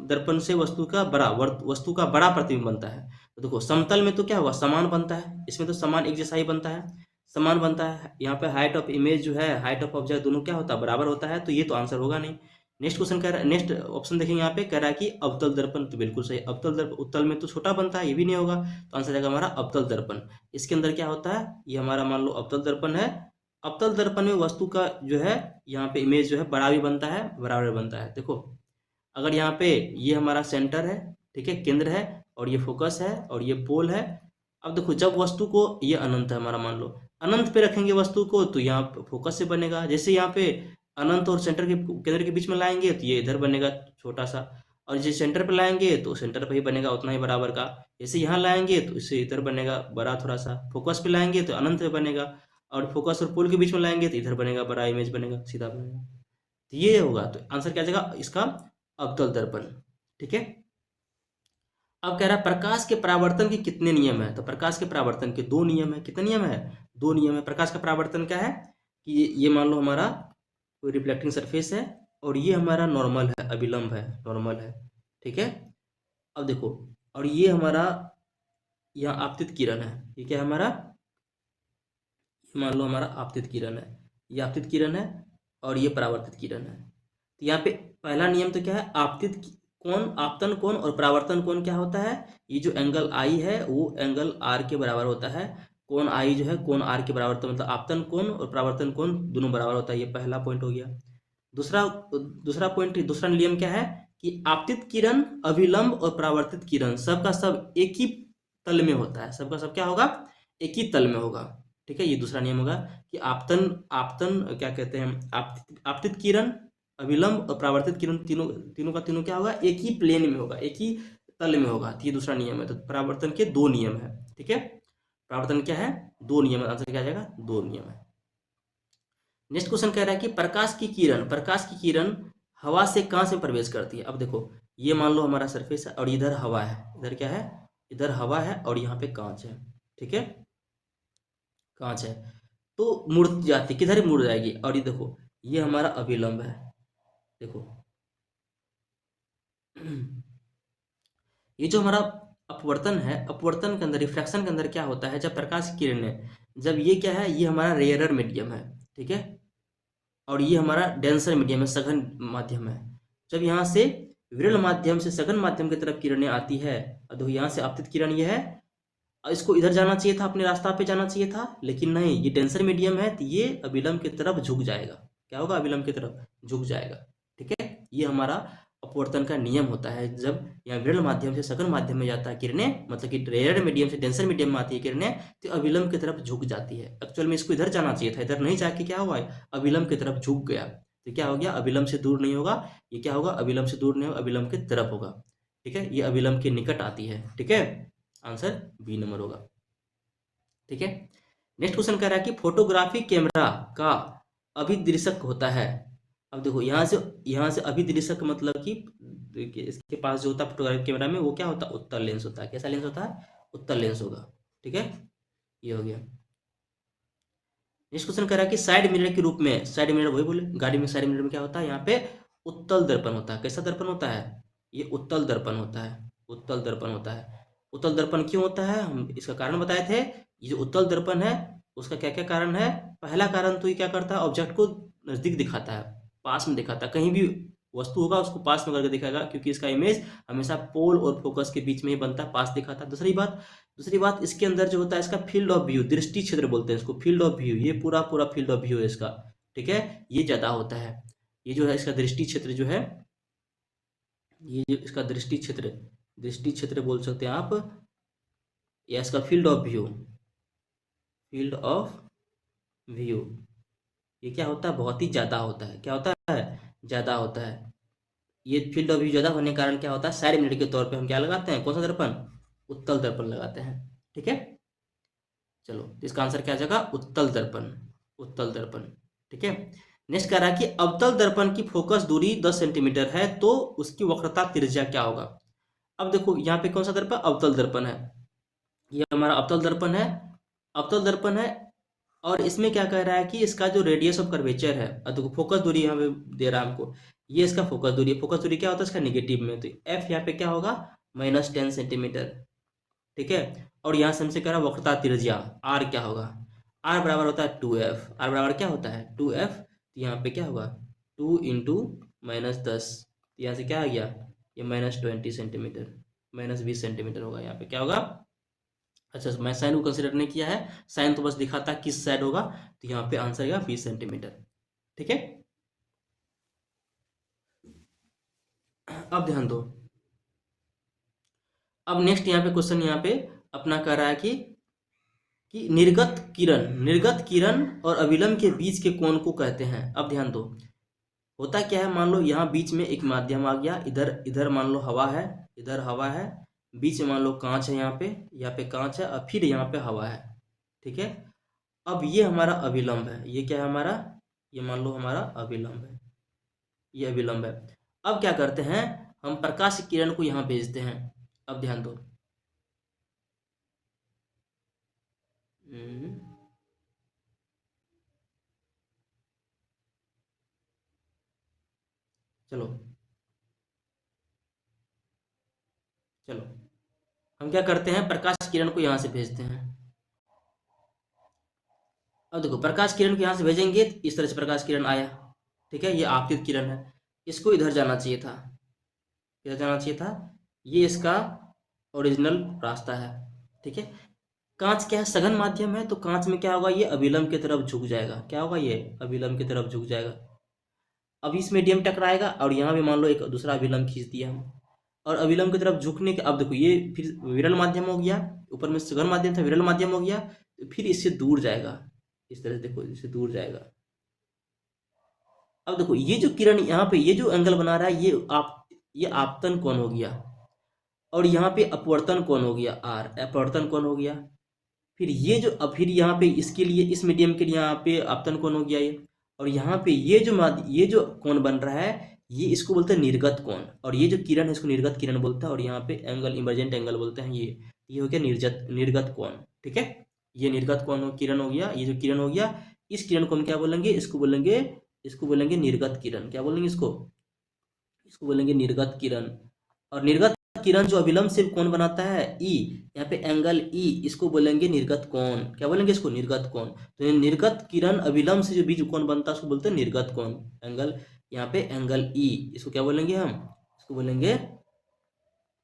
दर्पण से वस्तु का बड़ा प्रतिबिंब बनता है, तो देखो समतल में तो क्या होगा, समान बनता है, इसमें तो समान एक जैसा ही बनता है, समान बनता है, यहाँ पे हाइट ऑफ इमेज जो है, हाइट ऑफ ऑब्जेक्ट दोनों क्या होता है, बराबर होता है, तो ये तो आंसर होगा नहीं। नेक्स्ट क्वेश्चन कह रहा है, नेक्स्ट ऑप्शन देखेंगे यहाँ पे कह रहा है कि अवतल दर्पण, तो बिल्कुल सही, अवतल दर्पण, उत्तल में तो छोटा बनता है, ये भी नहीं होगा, तो आंसर जाएगा हमारा अवतल दर्पण। इसके अंदर क्या होता है, ये हमारा मान लो अवतल दर्पण है, अवतल दर्पण में वस्तु का जो है यहाँ पे इमेज जो है बड़ा भी बनता है, बराबर बनता है। देखो अगर यहाँ पे ये हमारा सेंटर है, ठीक है, केंद्र है, और ये फोकस है, और ये पोल है, अब देखो जब वस्तु को, ये अनंत है हमारा, मान लो अनंत पे रखेंगे वस्तु को, तो यहाँ फोकस से बनेगा, जैसे यहाँ पे अनंत और सेंटर के केंद्र के बीच में लाएंगे तो ये इधर बनेगा छोटा सा, और जैसे सेंटर पे लाएंगे तो सेंटर पे ही बनेगा उतना ही बराबर का, जैसे यहाँ लाएंगे तो इससे इधर बनेगा बड़ा थोड़ा सा, फोकस पे लाएंगे तो अनंत पे बनेगा, और फोकस और पोल के बीच में लाएंगे तो इधर बनेगा, बड़ा इमेज बनेगा, सीधा बनेगा। तो ये होगा, तो आंसर क्या आ जाएगा इसका, अवतल दर्पण। ठीक है। अब कह रहा है प्रकाश के परावर्तन के कितने नियम है, तो प्रकाश के परावर्तन के दो नियम है। कितने नियम है, दो नियम है। प्रकाश का परावर्तन क्या है कि ये मान लो हमारा कोई रिफ्लेक्टिंग सरफेस है और ये हमारा नॉर्मल है, अभिलंब है, नॉर्मल है। ठीक है। अब देखो, और ये हमारा यहाँ आपतित किरण है, ये क्या है हमारा, ये मान लो हमारा आपतित किरण है, ये आपतित किरण है और ये परावर्तित किरण है। तो यहाँ पे पहला नियम तो क्या है, आपतित कोण, आपतन कोण और परावर्तन कोण क्या होता है, ये जो एंगल आई है वो एंगल आर के बराबर होता है। कोण आई जो है कोण आर के बराबर, तो मतलब आपतन कोण और परावर्तन कोण दोनों बराबर होता है। ये पहला पॉइंट हो गया। दूसरा दूसरा पॉइंट, दूसरा नियम क्या है कि आपतित किरण, अभिलंब और परावर्तित किरण सबका सब एक ही तल में होता है। सबका सब क्या होगा, एक ही तल में होगा। ठीक है। ये दूसरा नियम होगा कि आपतन आपतन क्या कहते हैं, आपतित किरण, अभिलंब और परावर्तित किरण तीनों तीनों का तीनों क्या होगा, एक ही प्लेन में होगा, एक ही तल में होगा। तो ये दूसरा नियम है। तो परावर्तन के दो नियम है। ठीक है। परावर्तन क्या है, दो नियम है। आंसर क्या आ जाएगा, दो नियम है। नेक्स्ट क्वेश्चन कह रहा है कि प्रकाश की किरण हवा से कहां से प्रवेश करती है। अब देखो, ये मान लो हमारा सरफेस है और इधर हवा है, इधर क्या है, इधर हवा है और यहाँ पे कांच है। ठीक है, कांच है। तो मुड़ जाती, किधर मुड़ जाएगी, और ये देखो ये हमारा अभिलंब है। देखो ये जो हमारा अपवर्तन है, अपवर्तन के अंदर, रिफ्रैक्शन के अंदर क्या होता है, जब प्रकाश की किरणें, जब ये क्या है, ये हमारा रेयरर मीडियम है। ठीक है। और ये हमारा डेंसर मीडियम है, सघन माध्यम है। जब यहाँ से विरल माध्यम से सघन माध्यम की तरफ किरणें आती है, तो यहाँ से आपतित किरण ये है, इसको इधर जाना चाहिए था, अपने रास्ता पे जाना चाहिए था, लेकिन नहीं, ये डेंसर मीडियम है तो ये अभिलंब की तरफ झुक जाएगा। क्या होगा, अभिलंब की तरफ झुक जाएगा। ठीक है। ये हमारा अपवर्तन का नियम होता है। जब यहाँ विरल माध्यम से सघन माध्यम में जाता है किरणें, मतलब कि रेयर मीडियम से डेंसर मीडियम में आती है किरणें, तो अभिलंब की तरफ झुक जाती है। एक्चुअल में इसको इधर जाना चाहिए था, इधर नहीं जाके क्या हुआ, अभिलंब की तरफ झुक गया। तो क्या हो गया, अभिलंब से दूर नहीं होगा, ये क्या होगा, अभिलंब से दूर नहीं होगा, अभिलंब की तरफ होगा। ठीक है। ये अभिलंब के निकट आती है। ठीक है। आंसर बी नंबर होगा। ठीक है। नेक्स्ट क्वेश्चन कह रहा है कि फोटोग्राफी कैमरा का अभिदृशक होता है। अब देखो यहाँ से अभिदृशक मतलब कि देखिए इसके पास जो होता है फोटोग्राफी कैमरा में, वो क्या होता है, उत्तल लेंस होता है। कैसा लेंस होता है, उत्तल लेंस होगा। ठीक है। ये हो गया। नेक्स्ट क्वेश्चन कह रहा है कि साइड मिरर के रूप में, साइड मिरर वही बोले, गाड़ी में साइड मिरर में क्या होता है, यहाँ पे उत्तल दर्पण होता है। कैसा दर्पण होता है, ये उत्तल दर्पण होता है, उत्तल दर्पण होता है। उत्तल दर्पण क्यों होता है, हम इसका कारण बताए थे। ये जो उत्तल दर्पण है उसका क्या क्या कारण है। पहला कारण तो ये क्या करता है, ऑब्जेक्ट को नजदीक दिखाता है, पास में दिखाता है। कहीं भी वस्तु होगा उसको पास में करके दिखाएगा, क्योंकि इसका इमेज हमेशा पोल और फोकस के बीच में ही बनता है, पास दिखाता है। दूसरी बात इसके अंदर जो होता है, इसका फील्ड ऑफ व्यू, दृष्टि क्षेत्र बोलते हैं इसको, फील्ड ऑफ व्यू, ये पूरा पूरा फील्ड ऑफ व्यू है इसका। ठीक है। ये ज्यादा होता है, ये जो है इसका दृष्टि क्षेत्र जो है, ये जो इसका दृष्टि क्षेत्र बोल सकते हैं आप, या इसका field of view, field of view, ये क्या होता है, बहुत ही ज्यादा होता है। क्या होता है, ज्यादा होता है। ये फील्ड ऑफ व्यू ज्यादा होने के कारण क्या होता है, साइड मिरर के तौर पे हम क्या लगाते हैं, कौन सा दर्पण, उत्तल दर्पण लगाते हैं। ठीक है। चलो, तो इसका आंसर क्या आ जाएगा, उत्तल दर्पण, उत्तल दर्पण। ठीक है। नेक्स्ट कह रहा है कि अवतल दर्पण की फोकस दूरी 10 सेंटीमीटर है तो उसकी वक्रता त्रिज्या क्या होगा। अब देखो यहाँ पे कौन सा दर्पण, अवतल दर्पण है, ये हमारा अवतल दर्पण है, अवतल दर्पण है। और इसमें क्या कह रहा है कि इसका जो रेडियस ऑफ कर्वेचर है, देखो फोकस दूरी यहाँ पे दे रहा है हमको, ये इसका फोकस दूरी है। फोकस दूरी क्या होता है इसका, नेगेटिव में, तो एफ यहाँ पे क्या होगा, -10 सेंटीमीटर। ठीक है। और यहाँ से हमसे कह रहा है वक्रता त्रिज्या, आर क्या होगा, आर बराबर होता है 2f, आर बराबर क्या होता है 2f। तो यहाँ पे क्या होगा 2 इंटू -10, यहाँ से क्या आ गया, ये -20 सेंटीमीटर, -20 सेंटीमीटर होगा। यहाँ पे क्या होगा, अच्छा मैं साइन को कंसिडर नहीं किया है, साइन तो बस दिखाता है किस साइड होगा, तो यहाँ पे आंसर आएगा 20 सेंटीमीटर। ठीक है। अब ध्यान दो, अब नेक्स्ट यहाँ पे क्वेश्चन यहाँ पे अपना कह रहा है कि निर्गत किरण और अभिलंब के बीच के कोण को कहते हैं। अब ध्यान दो, होता क्या है, मान लो यहाँ बीच में एक माध्यम आ गया, इधर इधर मान लो हवा है, इधर हवा है, बीच में मान लो कांच है, यहाँ पे कांच है और फिर यहाँ पे हवा है। ठीक है। अब ये हमारा अभिलंब है, ये क्या है हमारा, ये मान लो हमारा अभिलंब है, ये अभिलंब है। अब क्या करते हैं, हम प्रकाश की किरण को यहाँ भेजते हैं। अब ध्यान दो, हम्म, चलो चलो, हम क्या करते हैं, प्रकाश किरण को यहाँ से भेजते हैं। अब देखो, प्रकाश किरण को यहाँ से भेजेंगे, इस तरह से प्रकाश किरण आया, ठीक है, ये आपतित किरण है, इसको इधर जाना चाहिए था, इधर जाना चाहिए था, ये इसका ओरिजिनल रास्ता है, ठीक है। कांच क्या है, सघन माध्यम है, तो कांच में क्या होगा, ये अभिलंब की तरफ झुक जाएगा, क्या होगा, ये अभिलंब की तरफ झुक जाएगा। अब इस मीडियम टकराएगा और यहाँ भी मान लो एक दूसरा अभिलंब खींच दिया हम, और अभिलंब की तरफ झुकने के, अब देखो ये फिर विरल माध्यम हो गया, ऊपर में सघन माध्यम था, विरल माध्यम हो गया, तो फिर इससे दूर जाएगा, इस तरह से देखो, इससे दूर जाएगा। अब देखो, ये जो किरण यहाँ पे ये जो एंगल बना रहा है, ये आपतन कोण हो गया, और यहाँ पे अपवर्तन कोण हो गया, आर अपवर्तन कोण हो गया। फिर ये जो, अब फिर यहाँ पे इसके लिए, इस मीडियम के लिए यहाँ पे आपतन कोण हो गया ये, और यहाँ पे ये जो कोण बन रहा है, ये इसको बोलते हैं निर्गत कोण, और ये जो किरण है इसको निर्गत किरण बोलते हैं, और यहाँ पे एंगल इमर्जेंट एंगल बोलते हैं, ये हो गया निर्गत कोण, ठीक है। ये निर्गत कोण किरण हो गया, ये जो किरण हो गया, इस किरण को हम क्या बोलेंगे, इसको बोलेंगे निर्गत किरण, क्या बोलेंगे इसको, इसको बोलेंगे निर्गत किरण। और निर्गत किरण जो अभिलंब से कोण बनाता है, ई, यहाँ पे एंगल ई, इसको बोलेंगे निर्गत कोण, क्या बोलेंगे इसको, निर्गत कोण। तो ये निर्गत किरण अभिलंब से जो बीच कोण बनता है उसको बोलते हैं निर्गत कोण, एंगल, यहाँ पे एंगल ई, इसको क्या बोलेंगे हम, इसको बोलेंगे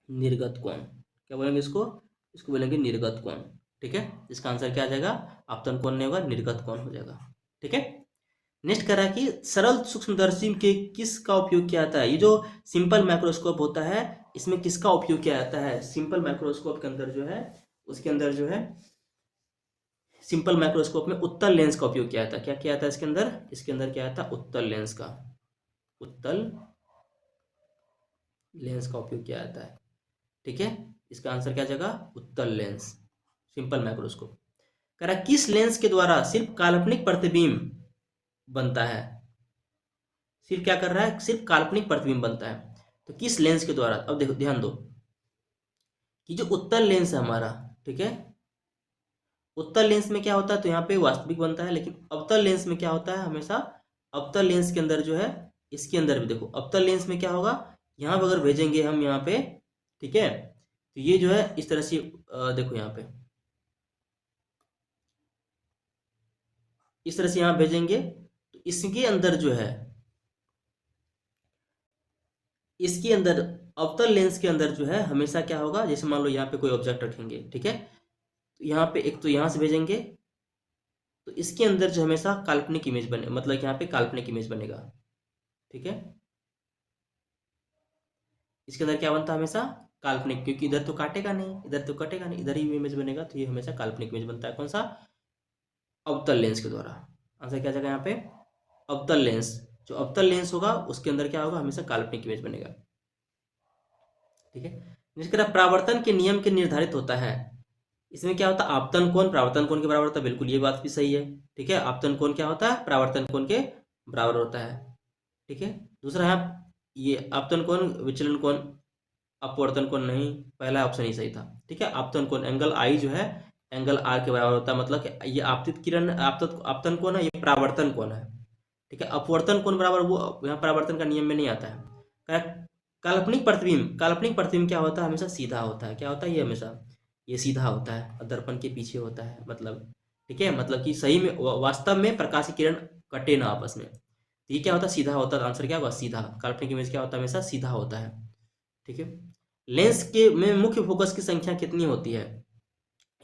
निर्गत कोण, क्या बोलेंगे इसको, इसको बोलेंगे निर्गत कोण, ठीक है। इसका आंसर क्या आ जाएगा, आपतन कोण नहीं होगा, निर्गत कोण हो जाएगा, ठीक है। नेक्स्ट कह रहा है कि सरल सूक्ष्मदर्शी के किसका उपयोग किया जाता है, ये जो सिंपल माइक्रोस्कोप होता है, इसमें किसका उपयोग किया जाता है, सिंपल माइक्रोस्कोप के अंदर जो है, उसके अंदर जो है, सिंपल माइक्रोस्कोप में उत्तल लेंस का उपयोग किया जाता है। क्या किया जाता है इसके अंदर क्या आता है, उत्तल लेंस का, उत्तल लेंस का उपयोग किया जाता है, ठीक है। इसका आंसर क्या जाएगा, उत्तल लेंस, सिंपल माइक्रोस्कोप। कह रहा है किस लेंस के द्वारा सिर्फ काल्पनिक प्रतिबिंब बनता है, सिर्फ क्या कर रहा है, सिर्फ काल्पनिक प्रतिबिंब बनता है, तो किस लेंस के द्वारा। अब देखो, ध्यान दो कि जो उत्तल लेंस है हमारा, ठीक है, उत्तल लेंस में क्या होता है, तो यहाँ पे वास्तविक बनता है, लेकिन अवतल लेंस में क्या होता है, हमेशा अवतल लेंस के अंदर जो है, इसके अंदर भी देखो, अवतल लेंस में क्या होगा, यहाँ पे अगर भेजेंगे हम यहाँ पे, ठीक है, तो ये जो है इस तरह से, देखो यहाँ पे इस तरह से यहाँ भेजेंगे, तो इसके अंदर जो है, इसके अंदर अवतल लेंस के अंदर जो है हमेशा क्या होगा, जैसे मान लो यहाँ पे कोई ऑब्जेक्ट रखेंगे, ठीक है, तो यहाँ पे एक तो यहाँ से भेजेंगे, तो इसके अंदर जो हमेशा काल्पनिक इमेज बने, मतलब यहाँ पे काल्पनिक इमेज बनेगा, ठीक है। इसके अंदर क्या बनता है, हमेशा काल्पनिक, क्योंकि इधर तो काटेगा नहीं, इधर तो कटेगा नहीं, इधर ही इमेज बनेगा, तो ये हमेशा काल्पनिक इमेज बनता है, कौन सा, अवतल लेंस के द्वारा। आंसर क्या जाएगा यहाँ पे, अवतल लेंस, जो अवतल लेंस होगा उसके अंदर क्या होगा, हमेशा काल्पनिक इमेज बनेगा, ठीक है। जिसके तरह परावर्तन के नियम के निर्धारित होता है, इसमें क्या होता है, आपतन कोण परावर्तन कोण के बराबर होता है, बिल्कुल ये बात भी सही है, ठीक है। आपतन कोण क्या होता है, परावर्तन कोण के बराबर होता है, ठीक है। दूसरा है, ये आपतन कोण विचलन कोण, अपवर्तन कोण नहीं, पहला ऑप्शन ही सही था, ठीक है। आपतन कोण एंगल आई जो है एंगल आर के बराबर होता है, मतलब कि ये आपतित किरण, आपतन कोण है, ये परावर्तन कोण है, ठीक है। अपवर्तन कोण बराबर वो यहाँ परावर्तन का नियम में नहीं आता है। काल्पनिक प्रतिबिंब क्या होता है, हमेशा सीधा होता है, क्या होता है, ये हमेशा ये सीधा होता है, दर्पण के पीछे होता है, मतलब, ठीक है, मतलब कि सही में वास्तव में प्रकाश की किरण कटे ना आपस में, तो ये क्या होता है, सीधा होता है, आंसर क्या होगा, सीधा। काल्पनिक इमेज क्या होता है, हमेशा सीधा होता है, ठीक है। लेंस के में मुख्य फोकस की संख्या कितनी होती है,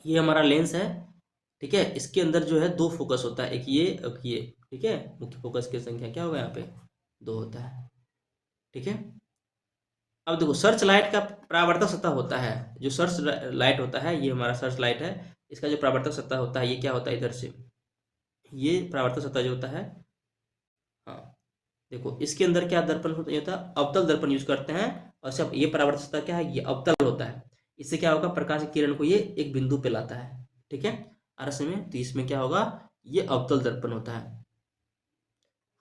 ये हमारा लेंस है, ठीक है, इसके अंदर जो है दो फोकस होता है, एक ये, ठीक है। मुख्य फोकस की संख्या क्या होगा, यहाँ पे दो होता है, ठीक है। अब देखो, सर्च लाइट का परावर्तक सतह होता है, जो सर्च लाइट होता है, ये हमारा सर्च लाइट है, इसका जो परावर्तक सतह होता है, ये क्या होता है, इधर से ये परावर्तक सतह जो होता है, हाँ, देखो इसके अंदर क्या दर्पण होता है, अवतल दर्पण यूज करते हैं, और सब ये परावर्तक सतह क्या है, ये अवतल होता है, इससे क्या होगा, प्रकाश की किरण को ये एक बिंदु पे लाता है, ठीक है। RS में, तो इसमें क्या होगा, ये अवतल दर्पण होता है,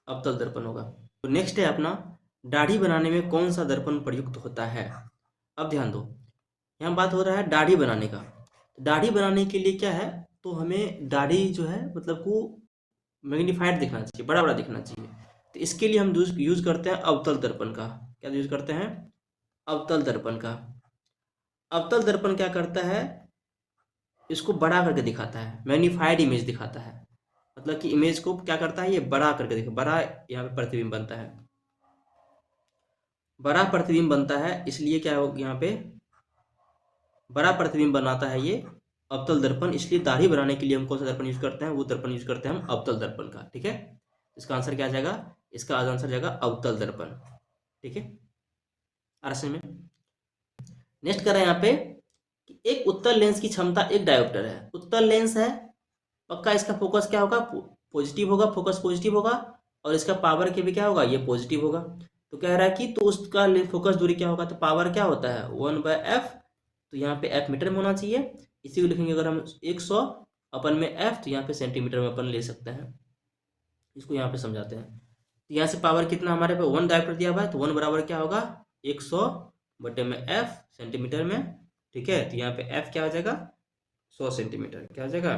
अवतल दर्पण होगा। तो नेक्स्ट है अपना, दाढ़ी बनाने में कौन सा दर्पण प्रयुक्त होता है। अब ध्यान दो, यहाँ बात हो रहा है दाढ़ी बनाने का। दाढ़ी बनाने के लिए क्या है, तो हमें दाढ़ी जो है मतलब को मैग्नीफाइड दिखना चाहिए, बड़ा बड़ा दिखना चाहिए। तो इसके लिए हम यूज करते हैं अवतल दर्पण का। क्या यूज करते हैं, अवतल दर्पण का। अवतल दर्पण क्या करता है, इसको बड़ा करके दिखाता है, मैग्नीफाइड इमेज दिखाता है। मतलब कि इमेज को क्या करता है, ये बड़ा करके दिखा, बड़ा यहाँ पे प्रतिबिंब बनता है, बड़ा प्रतिबिंब बनता है। इसलिए क्या हो, यहाँ पे बड़ा प्रतिबिंब बनाता है ये अवतल दर्पण। इसलिए दाढ़ी बनाने के लिए हम कौन सा दर्पण यूज करते हैं, वो दर्पण यूज करते हैं हम अवतल दर्पण का। ठीक है, इसका आंसर क्या आ जाएगा, इसका आंसर जाएगा अवतल दर्पण। ठीक है, आरसी में नेक्स्ट कर रहे हैं यहाँ पे कि एक उत्तल लेंस की क्षमता एक डायोप्टर है। उत्तल लेंस है, पक्का इसका फोकस क्या होगा, पॉजिटिव होगा, फोकस पॉजिटिव होगा, और इसका पावर के भी क्या होगा, ये पॉजिटिव होगा। तो कह रहा है कि तो उसका फोकस दूरी क्या होगा, तो पावर क्या होता है 1/f। तो यहाँ पे f मीटर में होना चाहिए। इसी को लिखेंगे अगर हम 100 अपन में f, तो यहाँ पे सेंटीमीटर में अपन ले सकते हैं। इसको यहाँ पे समझाते हैं। तो यहाँ से पावर कितना हमारे पे 1 डायोप्टर दिया हुआ है, तो 1 बराबर क्या होगा 100 बटे में f सेंटीमीटर में। ठीक है, तो यहाँ पे f क्या हो जाएगा 100 सेंटीमीटर, क्या हो जाएगा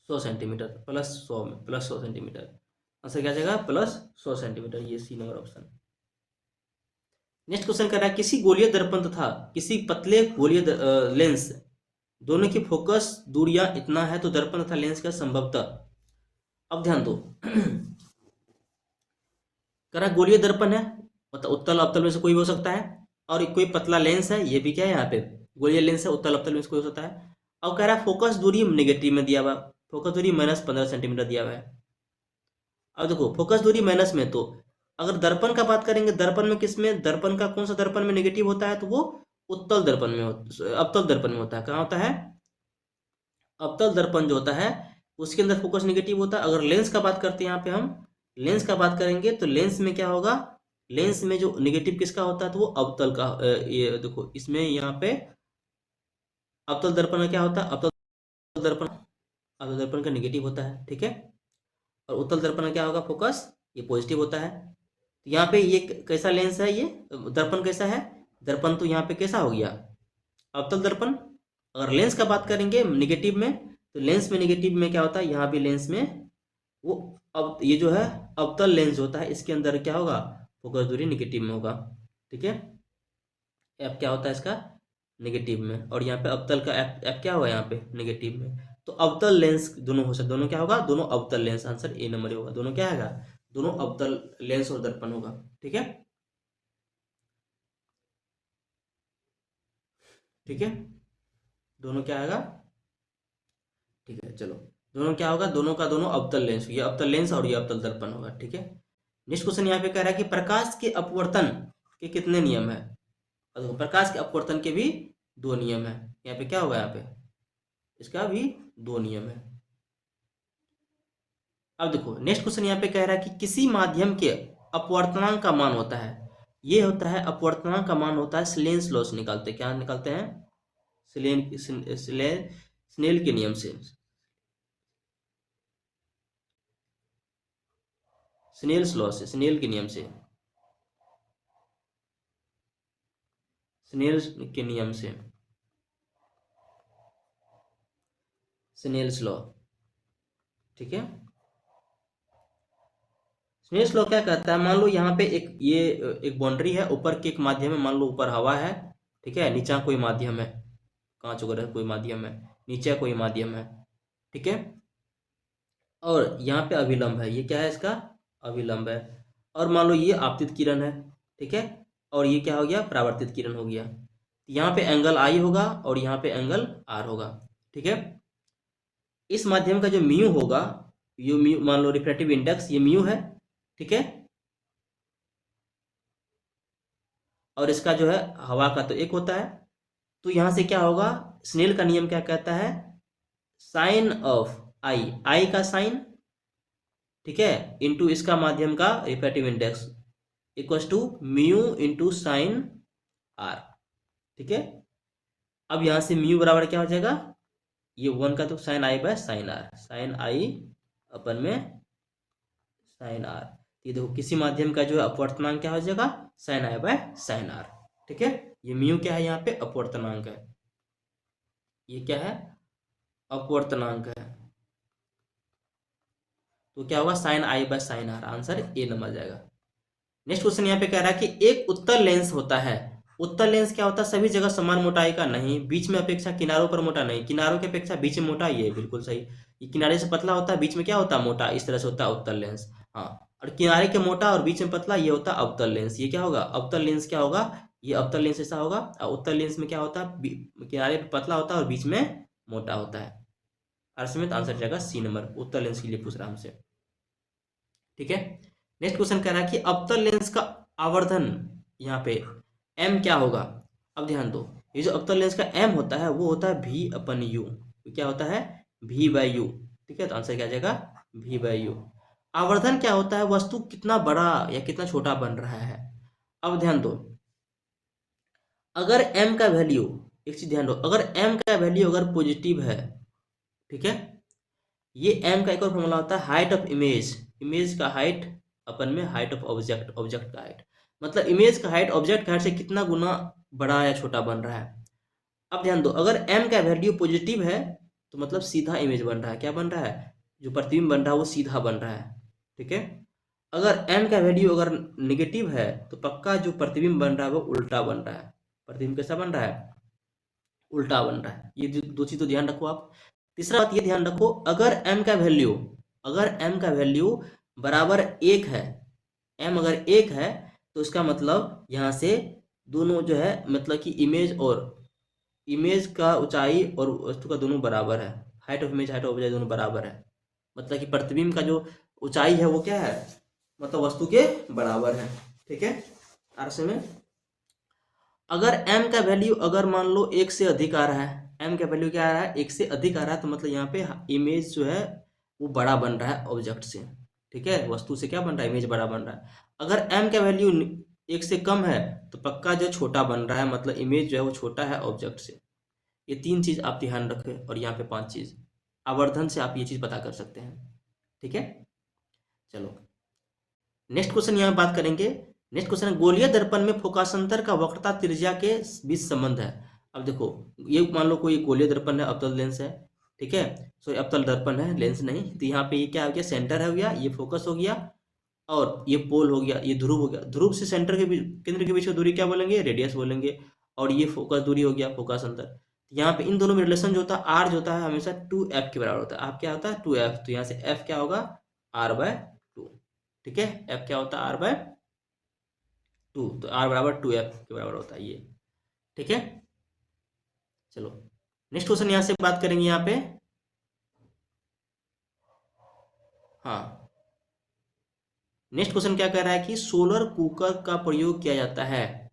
100 सेंटीमीटर प्लस 100 में प्लस 100 सेंटीमीटर, आंसर क्या आ जाएगा प्लस 100 सेंटीमीटर। ये C number option. Next question कर रहा है किसी गोलीय दर्पण तथा किसी पतले गोलीय लेंस दोनों की फोकस दूरियां इतना है तो दर्पण तथा लेंस का संभवतः। अब ध्यान दो करा गोलीय दर्पण है, मतलब उत्तल अवतल में से कोई भी हो सकता है, और कोई पतला लेंस है, ये भी क्या है यहाँ पे गोलीय लेंस है, उत्तल अवतल में से कोई हो सकता है। अब कह रहा है फोकस दूरी नेगेटिव में दिया हुआ, फोकस दूरी -15 सेंटीमीटर दिया हुआ है। अब देखो फोकस दूरी माइनस में, तो अगर दर्पण का बात करेंगे, दर्पण में किसमें, दर्पण का कौन सा दर्पण में नेगेटिव होता है, तो वो उत्तल दर्पण में अवतल दर्पण में होता है। कहाँ होता है, अवतल दर्पण जो होता है उसके अंदर फोकस नेगेटिव होता है। अगर लेंस का बात करते हैं यहाँ पे हम लेंस का बात करेंगे, तो लेंस में क्या होगा, लेंस में जो नेगेटिव किसका होता है, तो वो अवतल का। ये देखो इसमें यहाँ पे अवतल दर्पण में क्या होता है, अवतल दर्पण, अवतल दर्पण का नेगेटिव होता है। ठीक है, और उत्तल दर्पण में क्या होगा फोकस, ये पॉजिटिव होता है। तो यहाँ पे ये कैसा लेंस है, ये दर्पण कैसा है, दर्पण तो यहाँ पे कैसा हो गया अवतल दर्पण। अगर लेंस का बात करेंगे नेगेटिव में, तो लेंस में नेगेटिव में क्या होता है, यहाँ भी लेंस में वो अब ये जो है अवतल लेंस होता है, इसके अंदर क्या होगा फोकस दूरी नेगेटिव में होगा। ठीक है, एफ क्या होता है इसका नेगेटिव में, और यहाँ पे अवतल का एफ एफ क्या होगा यहाँ पे नेगेटिव में। तो अवतल लेंस दोनों हो सकते, दोनों क्या होगा, दोनों अवतल लेंस, आंसर ए नंबर होगा। दोनों क्या आएगा, दोनों अवतल लेंस और दर्पण होगा। ठीक है, ठीक है, दोनों क्या आएगा, ठीक है चलो, दोनों क्या होगा, दोनों का दोनों अवतल लेंस, ये अवतल लेंस और ये अवतल दर्पण होगा। ठीक है, नेक्स्ट क्वेश्चन यहाँ पे कह रहा है कि प्रकाश के अपवर्तन के कितने नियम है। और देखो प्रकाश के अपवर्तन के भी 2 नियम है। यहाँ पे क्या होगा, यहाँ पे इसका भी 2 नियम है। अब देखो नेक्स्ट क्वेश्चन यहाँ पे कह रहा है कि किसी माध्यम के अपवर्तनांक का मान होता है, ये होता है अपवर्तनांक का मान होता है स्नेल्स लॉ से निकालते हैं। क्या निकालते हैं, स्नेल के नियम से, स्नेल्स लॉ से, स्नेल के नियम से, स्नेल्स के नियम से, स्नेल्स लॉ। ठीक है, स्नेल्स लॉ क्या कहता है, मान लो यहाँ पे एक ये एक बाउंड्री है, ऊपर के एक माध्यम है, मान लो ऊपर हवा है, ठीक है, नीचे कोई माध्यम है, कांच वगैरह कोई माध्यम है, नीचे कोई माध्यम है। ठीक है, और यहाँ पे अभिलंब है, ये क्या है इसका अभिलंब है, और मान लो ये आपतित किरण है। ठीक है, और ये क्या हो गया परावर्तित किरण हो गया। यहाँ पे एंगल आई होगा और यहाँ पे एंगल आर होगा। ठीक है, इस माध्यम का जो म्यू होगा, ये म्यू मान लो रिफ्रैक्टिव इंडेक्स, ये म्यू है। ठीक है, और इसका जो है हवा का तो एक होता है। तो यहां से क्या होगा, स्नेल का नियम क्या कहता है, साइन ऑफ आई, आई का साइन, ठीक है, इंटू इसका माध्यम का refractive index equal to mu into sine r. ठीक है, अब यहां से म्यू बराबर क्या हो जाएगा ये 1 का तो sine I by sine R, sine I अपन में साइन आर। ये देखो किसी माध्यम का जो है अपवर्तनांक क्या हो जाएगा, sine I by sine r. ठीक है, ये म्यू क्या है, यहाँ पे अपवर्तनांक है, ये क्या है, अपवर्तनांक है। तो क्या होगा, sine I by sine r, answer A number जाएगा। नेक्स्ट क्वेश्चन यहाँ पे कह रहा है कि एक उत्तल लेंस होता है। उत्तल लेंस क्या होता है, सभी जगह समान मोटाई का नहीं, बीच में अपेक्षा किनारों पर मोटा नहीं, किनारों की अपेक्षा बीच में मोटा, ये बिल्कुल सही। ये किनारे से पतला होता है, बीच में क्या होता है, मोटा, इस तरह से होता है उत्तल लेंस। हाँ, और किनारे के मोटा और बीच में पतला, ये होता है अवतल लेंस। ये क्या होगा, अवतल लेंस क्या होगा, ये अवतल लेंस ऐसा होगा। और उत्तल लेंस में क्या होता है, किनारे पे पतला होता है और बीच में मोटा होता है। अर्थमें आंसर जाएगा सी नंबर, उत्तल लेंस के लिए पूछ रहा है हमसे। ठीक है, नेक्स्ट क्वेश्चन कह रहा है कि अवतल लेंस का आवर्धन यहाँ पे m क्या होगा। अब ध्यान दो, ये जो अवतल लेंस का m होता है वो होता है v अपन u। क्या होता है, v बाई यू। ठीक है, तो आंसर क्या आ जाएगा, v बाई यू। आवर्धन क्या होता है, वस्तु कितना बड़ा या कितना छोटा बन रहा है। अब ध्यान दो, अगर m का वैल्यू, एक चीज ध्यान दो, अगर m का वैल्यू अगर पॉजिटिव है, ठीक है, ये m का एक और फॉर्मूला होता है हाइट ऑफ इमेज। इमेज का हाइट अपन में हाइट ऑफ ऑब्जेक्ट, ऑब्जेक्ट का हाइट, मतलब इमेज का हाइट ऑब्जेक्ट का हाइट से कितना गुना बड़ा या छोटा बन रहा है। अब ध्यान दो, अगर m का वैल्यू पॉजिटिव है तो मतलब सीधा इमेज बन रहा है, क्या बन रहा है, जो प्रतिबिंब बन रहा है वो सीधा बन रहा है। ठीक है, अगर m का वैल्यू अगर निगेटिव है तो पक्का जो प्रतिबिंब बन रहा है वो उल्टा बन रहा है। प्रतिबिंब कैसा बन रहा है, उल्टा बन रहा है। ये दो चीज तो ध्यान रखो आप। तीसरा बात ये ध्यान रखो, अगर m का वैल्यू, अगर m का वैल्यू बराबर 1 है, m अगर 1 है तो इसका मतलब यहाँ से दोनों जो है, मतलब कि इमेज और इमेज का ऊंचाई और वस्तु का दोनों बराबर है, height of image height of object दोनों बराबर है। मतलब कि प्रतिबिंब का जो ऊंचाई है वो क्या है, मतलब वस्तु के बराबर है। ठीक है, आरस में अगर m का वैल्यू अगर मान लो 1 से अधिक आ रहा है, m का वैल्यू क्या आ रहा है, 1 से अधिक आ रहा है, तो मतलब यहाँ पे इमेज जो है वो बड़ा बन रहा है ऑब्जेक्ट से। ठीक है, वस्तु से क्या बन रहा है, इमेज बड़ा बन रहा है। अगर m का वैल्यू 1 से कम है तो पक्का जो छोटा बन रहा है, मतलब इमेज जो है वो छोटा है ऑब्जेक्ट से। ये 3 चीज आप ध्यान रखें, और यहाँ पे 5 चीज आवर्धन से आप ये चीज पता कर सकते हैं। ठीक है, चलो नेक्स्ट क्वेश्चन यहाँ बात करेंगे। नेक्स्ट क्वेश्चन है, गोलीय दर्पण में फोकासंतर का वक्रता त्रिज्या के बीच संबंध है। अब देखो, ये मान लो कोई गोलीय दर्पण है, अवतल लेंस है, ठीक है, सॉरी अवतल दर्पण है, लेंस नहीं, तो यहाँ पे ये क्या हो गया, सेंटर हो गया, ये फोकस हो गया, और ये पोल हो गया, ये ध्रुव हो गया। ध्रुव से सेंटर के बीच, केंद्र के बीच की दूरी क्या बोलेंगे, रेडियस बोलेंगे। और ये फोकस दूरी हो गया, फोकस अंतर। यहाँ पे इन दोनों में रिलेशन जो होता है, आर जो होता है हमेशा 2f के बराबर होता है। आप क्या होता है 2f, तो यहाँ से f क्या होगा, r/2। ठीक है, f क्या होता है, r/2, तो r बराबर 2f के बराबर होता है ये। ठीक है, चलो नेक्स्ट क्वेश्चन यहाँ से बात करेंगे यहाँ पे। हाँ, नेक्स्ट क्वेश्चन क्या कह रहा है कि सोलर कुकर का प्रयोग किया जाता है।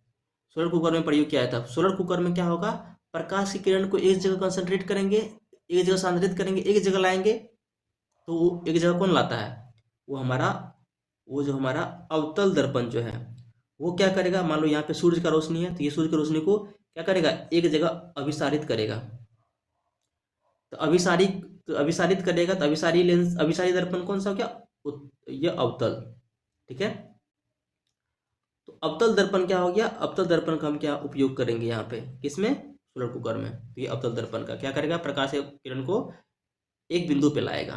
सोलर कुकर में प्रयोग किया जाता है। सोलर कुकर में क्या होगा, प्रकाश की किरण को एक जगह कंसंट्रेट करेंगे, एक जगह सांद्रित करेंगे, एक जगह लाएंगे, तो वो एक जगह कौन लाता है, वो हमारा, वो जो हमारा अवतल दर्पण जो है वो क्या करेगा, मान लो यहाँ पे सूर्य का रोशनी है, तो ये सूर्य की रोशनी को क्या करेगा, एक जगह अभिसारित करेगा। तो अभिसारित करेगा, तो अभिसारी लेंस, अभिसारी दर्पण कौन सा हो गया, ये अवतल। ठीक है, तो अवतल दर्पण क्या हो गया, अवतल दर्पण का हम क्या उपयोग करेंगे यहाँ पे, किसमें, सोलर कुकर में। तो ये अवतल दर्पण का क्या करेगा, प्रकाश के किरण को एक बिंदु पे लाएगा,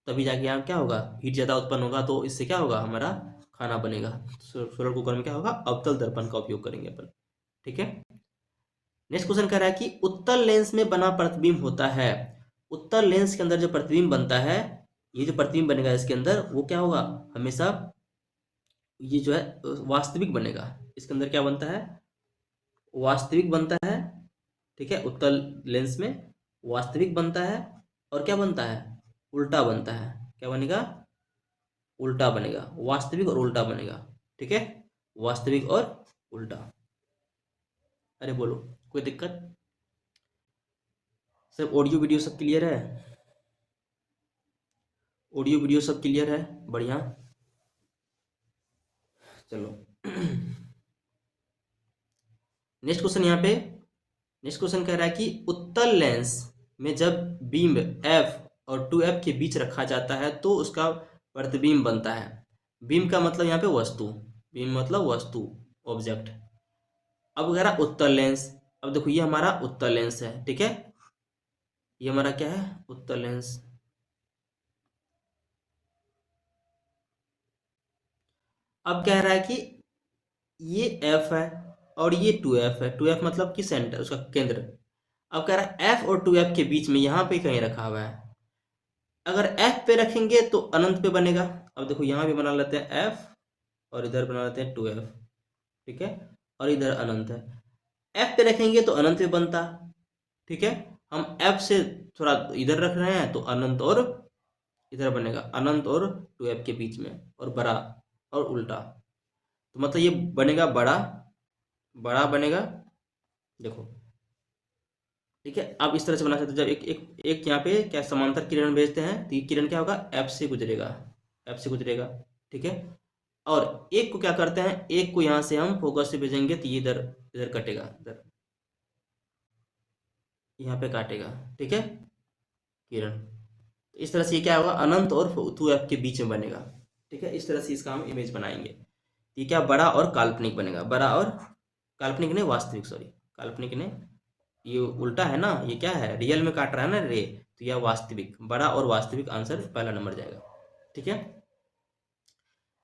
तभी जाके यहाँ क्या होगा, हीट ज्यादा उत्पन्न होगा, तो इससे क्या होगा, हमारा खाना बनेगा। सोलर कुकर में क्या होगा, अवतल दर्पण का उपयोग करेंगे अपन। ठीक है, नेक्स्ट क्वेश्चन कह रहा है कि उत्तल लेंस में बना प्रतिबिंब होता है। उत्तल लेंस के अंदर जो प्रतिबिंब बनता है, ये जो प्रतिबिंब बनेगा इसके अंदर, वो क्या होगा, हमेशा ये जो है वास्तविक बनेगा। इसके अंदर क्या बनता है, वास्तविक बनता है। ठीक है, उत्तल लेंस में वास्तविक बनता है, और क्या बनता है, उल्टा बनता है। क्या बनेगा, उल्टा बनेगा, वास्तविक और उल्टा बनेगा। ठीक है, वास्तविक और उल्टा। अरे बोलो, कोई दिक्कत, सब ऑडियो वीडियो सब क्लियर है, ऑडियो वीडियो सब क्लियर है, बढ़िया। चलो नेक्स्ट क्वेश्चन यहाँ पे, नेक्स्ट क्वेश्चन कह रहा है कि उत्तल लेंस में जब बीम एफ और 2F के बीच रखा जाता है तो उसका प्रतिबिंब बनता है। बीम का मतलब यहाँ पे वस्तु, बीम मतलब वस्तु, ऑब्जेक्ट। अब वगैरह उत्तल लेंस। अब देखो ये हमारा उत्तल लेंस है, ठीक है, ये हमारा क्या है, उत्तल लेंस। अब कह रहा है कि ये एफ है और ये 2F है। 2F मतलब कि सेंटर, उसका केंद्र। अब कह रहा है एफ और 2F के बीच में यहाँ पे कहीं रखा हुआ है। अगर एफ पे रखेंगे तो अनंत पे बनेगा। अब देखो यहाँ भी बना लेते हैं एफ और इधर बना लेते हैं 2F, ठीक है, और इधर अनंत है। एफ पे रखेंगे तो अनंत पे बनता, ठीक है। हम एफ से थोड़ा इधर रख रहे हैं तो अनंत और इधर बनेगा, अनंत और 2F के बीच में, और बड़ा और उल्टा। तो मतलब ये बनेगा बड़ा, बड़ा बनेगा, देखो, ठीक है। आप इस तरह से बना सकते हो। जब एक एक एक यहाँ पे क्या समांतर किरण भेजते हैं तो ये किरण क्या होगा, एफ से गुजरेगा, एफ से गुजरेगा, ठीक है। और एक को क्या करते हैं, एक को यहाँ से हम फोकस से भेजेंगे तो ये इधर इधर कटेगा, इधर यहाँ पे काटेगा, ठीक है, किरण। तो इस तरह से ये क्या होगा, अनंत और 2F के बीच में बनेगा, ठीक है। इस तरह से इसका हम इमेज बनाएंगे। ये क्या, बड़ा और काल्पनिक बनेगा, बड़ा और काल्पनिक ने वास्तविक, सॉरी, काल्पनिक ने, ये उल्टा है ना, ये क्या है, रियल में काट रहा है ना रे, तो यह वास्तविक, बड़ा और वास्तविक आंसर पहला नंबर जाएगा, ठीक है।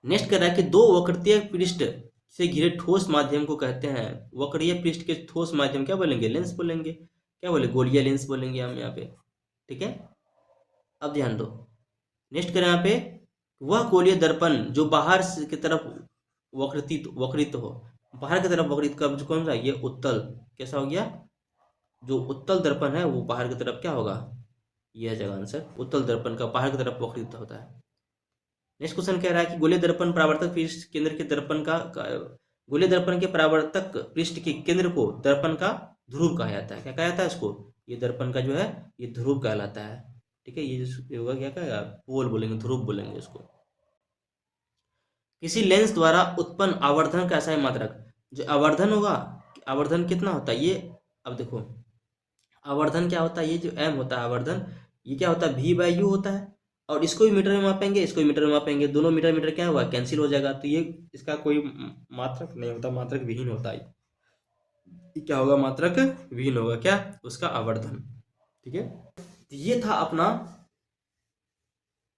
नेक्स्ट कर रहा है कि दो वक्रीय पृष्ठ से घिरे ठोस माध्यम को कहते हैं, वक्रीय पृष्ठ के ठोस माध्यम क्या बोलेंगे, लेंस बोलेंगे, क्या बोले, गोलीय लेंस बोलेंगे हम यहाँ पे, ठीक है। अब ध्यान दो, नेक्स्ट करें यहाँ पे, वह गोलीय दर्पण जो बाहर की तरफ वक्रित वक्रित हो, बाहर की तरफ वक्रित, कब, जो कौन सा, ये उत्तल, कैसा हो गया, जो उत्तल दर्पण है वो बाहर की तरफ क्या होगा, यह जगह आंसर, उत्तल दर्पण का बाहर की तरफ वक्रित होता है। नेक्स्ट क्वेश्चन कह रहा है कि गोलीय दर्पण परावर्तक पृष्ठ केंद्र के दर्पण का गोलीय दर्पण के परावर्तक पृष्ठ के केंद्र को दर्पण का ध्रुव कहा जाता है। क्या कहा जाता है इसको, ये दर्पण का जो है ये ध्रुव कहलाता है, ठीक है। ये होगा क्या कहेगा, पोल बोलेंगे, ध्रुव बोलेंगे इसको। किसी लेंस द्वारा उत्पन्न आवर्धन का ऐसा ही मात्रक, जो आवर्धन होगा, आवर्धन कितना होता है ये, अब देखो आवर्धन क्या होता है, ये जो एम होता है आवर्धन, ये क्या होता है, V/U होता है। और इसको भी मीटर में मापेंगे, इसको भी मीटर में मापेंगे, दोनों मीटर मीटर क्या हुआ, कैंसिल हो जाएगा, तो ये इसका कोई मात्रक नहीं होता, मात्रक विहीन होता है। ये क्या होगा, मात्रक विहीन होगा, क्या, उसका आवर्धन, ठीक है। तो ये था अपना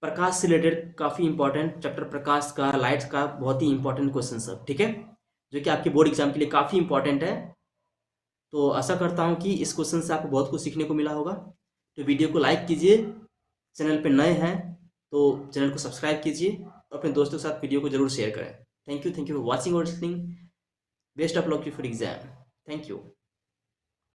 प्रकाश से रिलेटेड काफी इंपॉर्टेंट चैप्टर, प्रकाश का, लाइट्स का, बहुत ही इंपॉर्टेंट क्वेश्चन सब, ठीक है, जो कि आपके बोर्ड एग्जाम के लिए काफी इंपॉर्टेंट है। तो आशा करता हूँ कि इस क्वेश्चन से आपको बहुत कुछ सीखने को मिला होगा। तो वीडियो को लाइक कीजिए, चैनल पे नए हैं तो चैनल को सब्सक्राइब कीजिए, अपने दोस्तों के साथ वीडियो को जरूर शेयर करें। थैंक यू फॉर वॉचिंग और listening. Best of luck for exam. Thank you.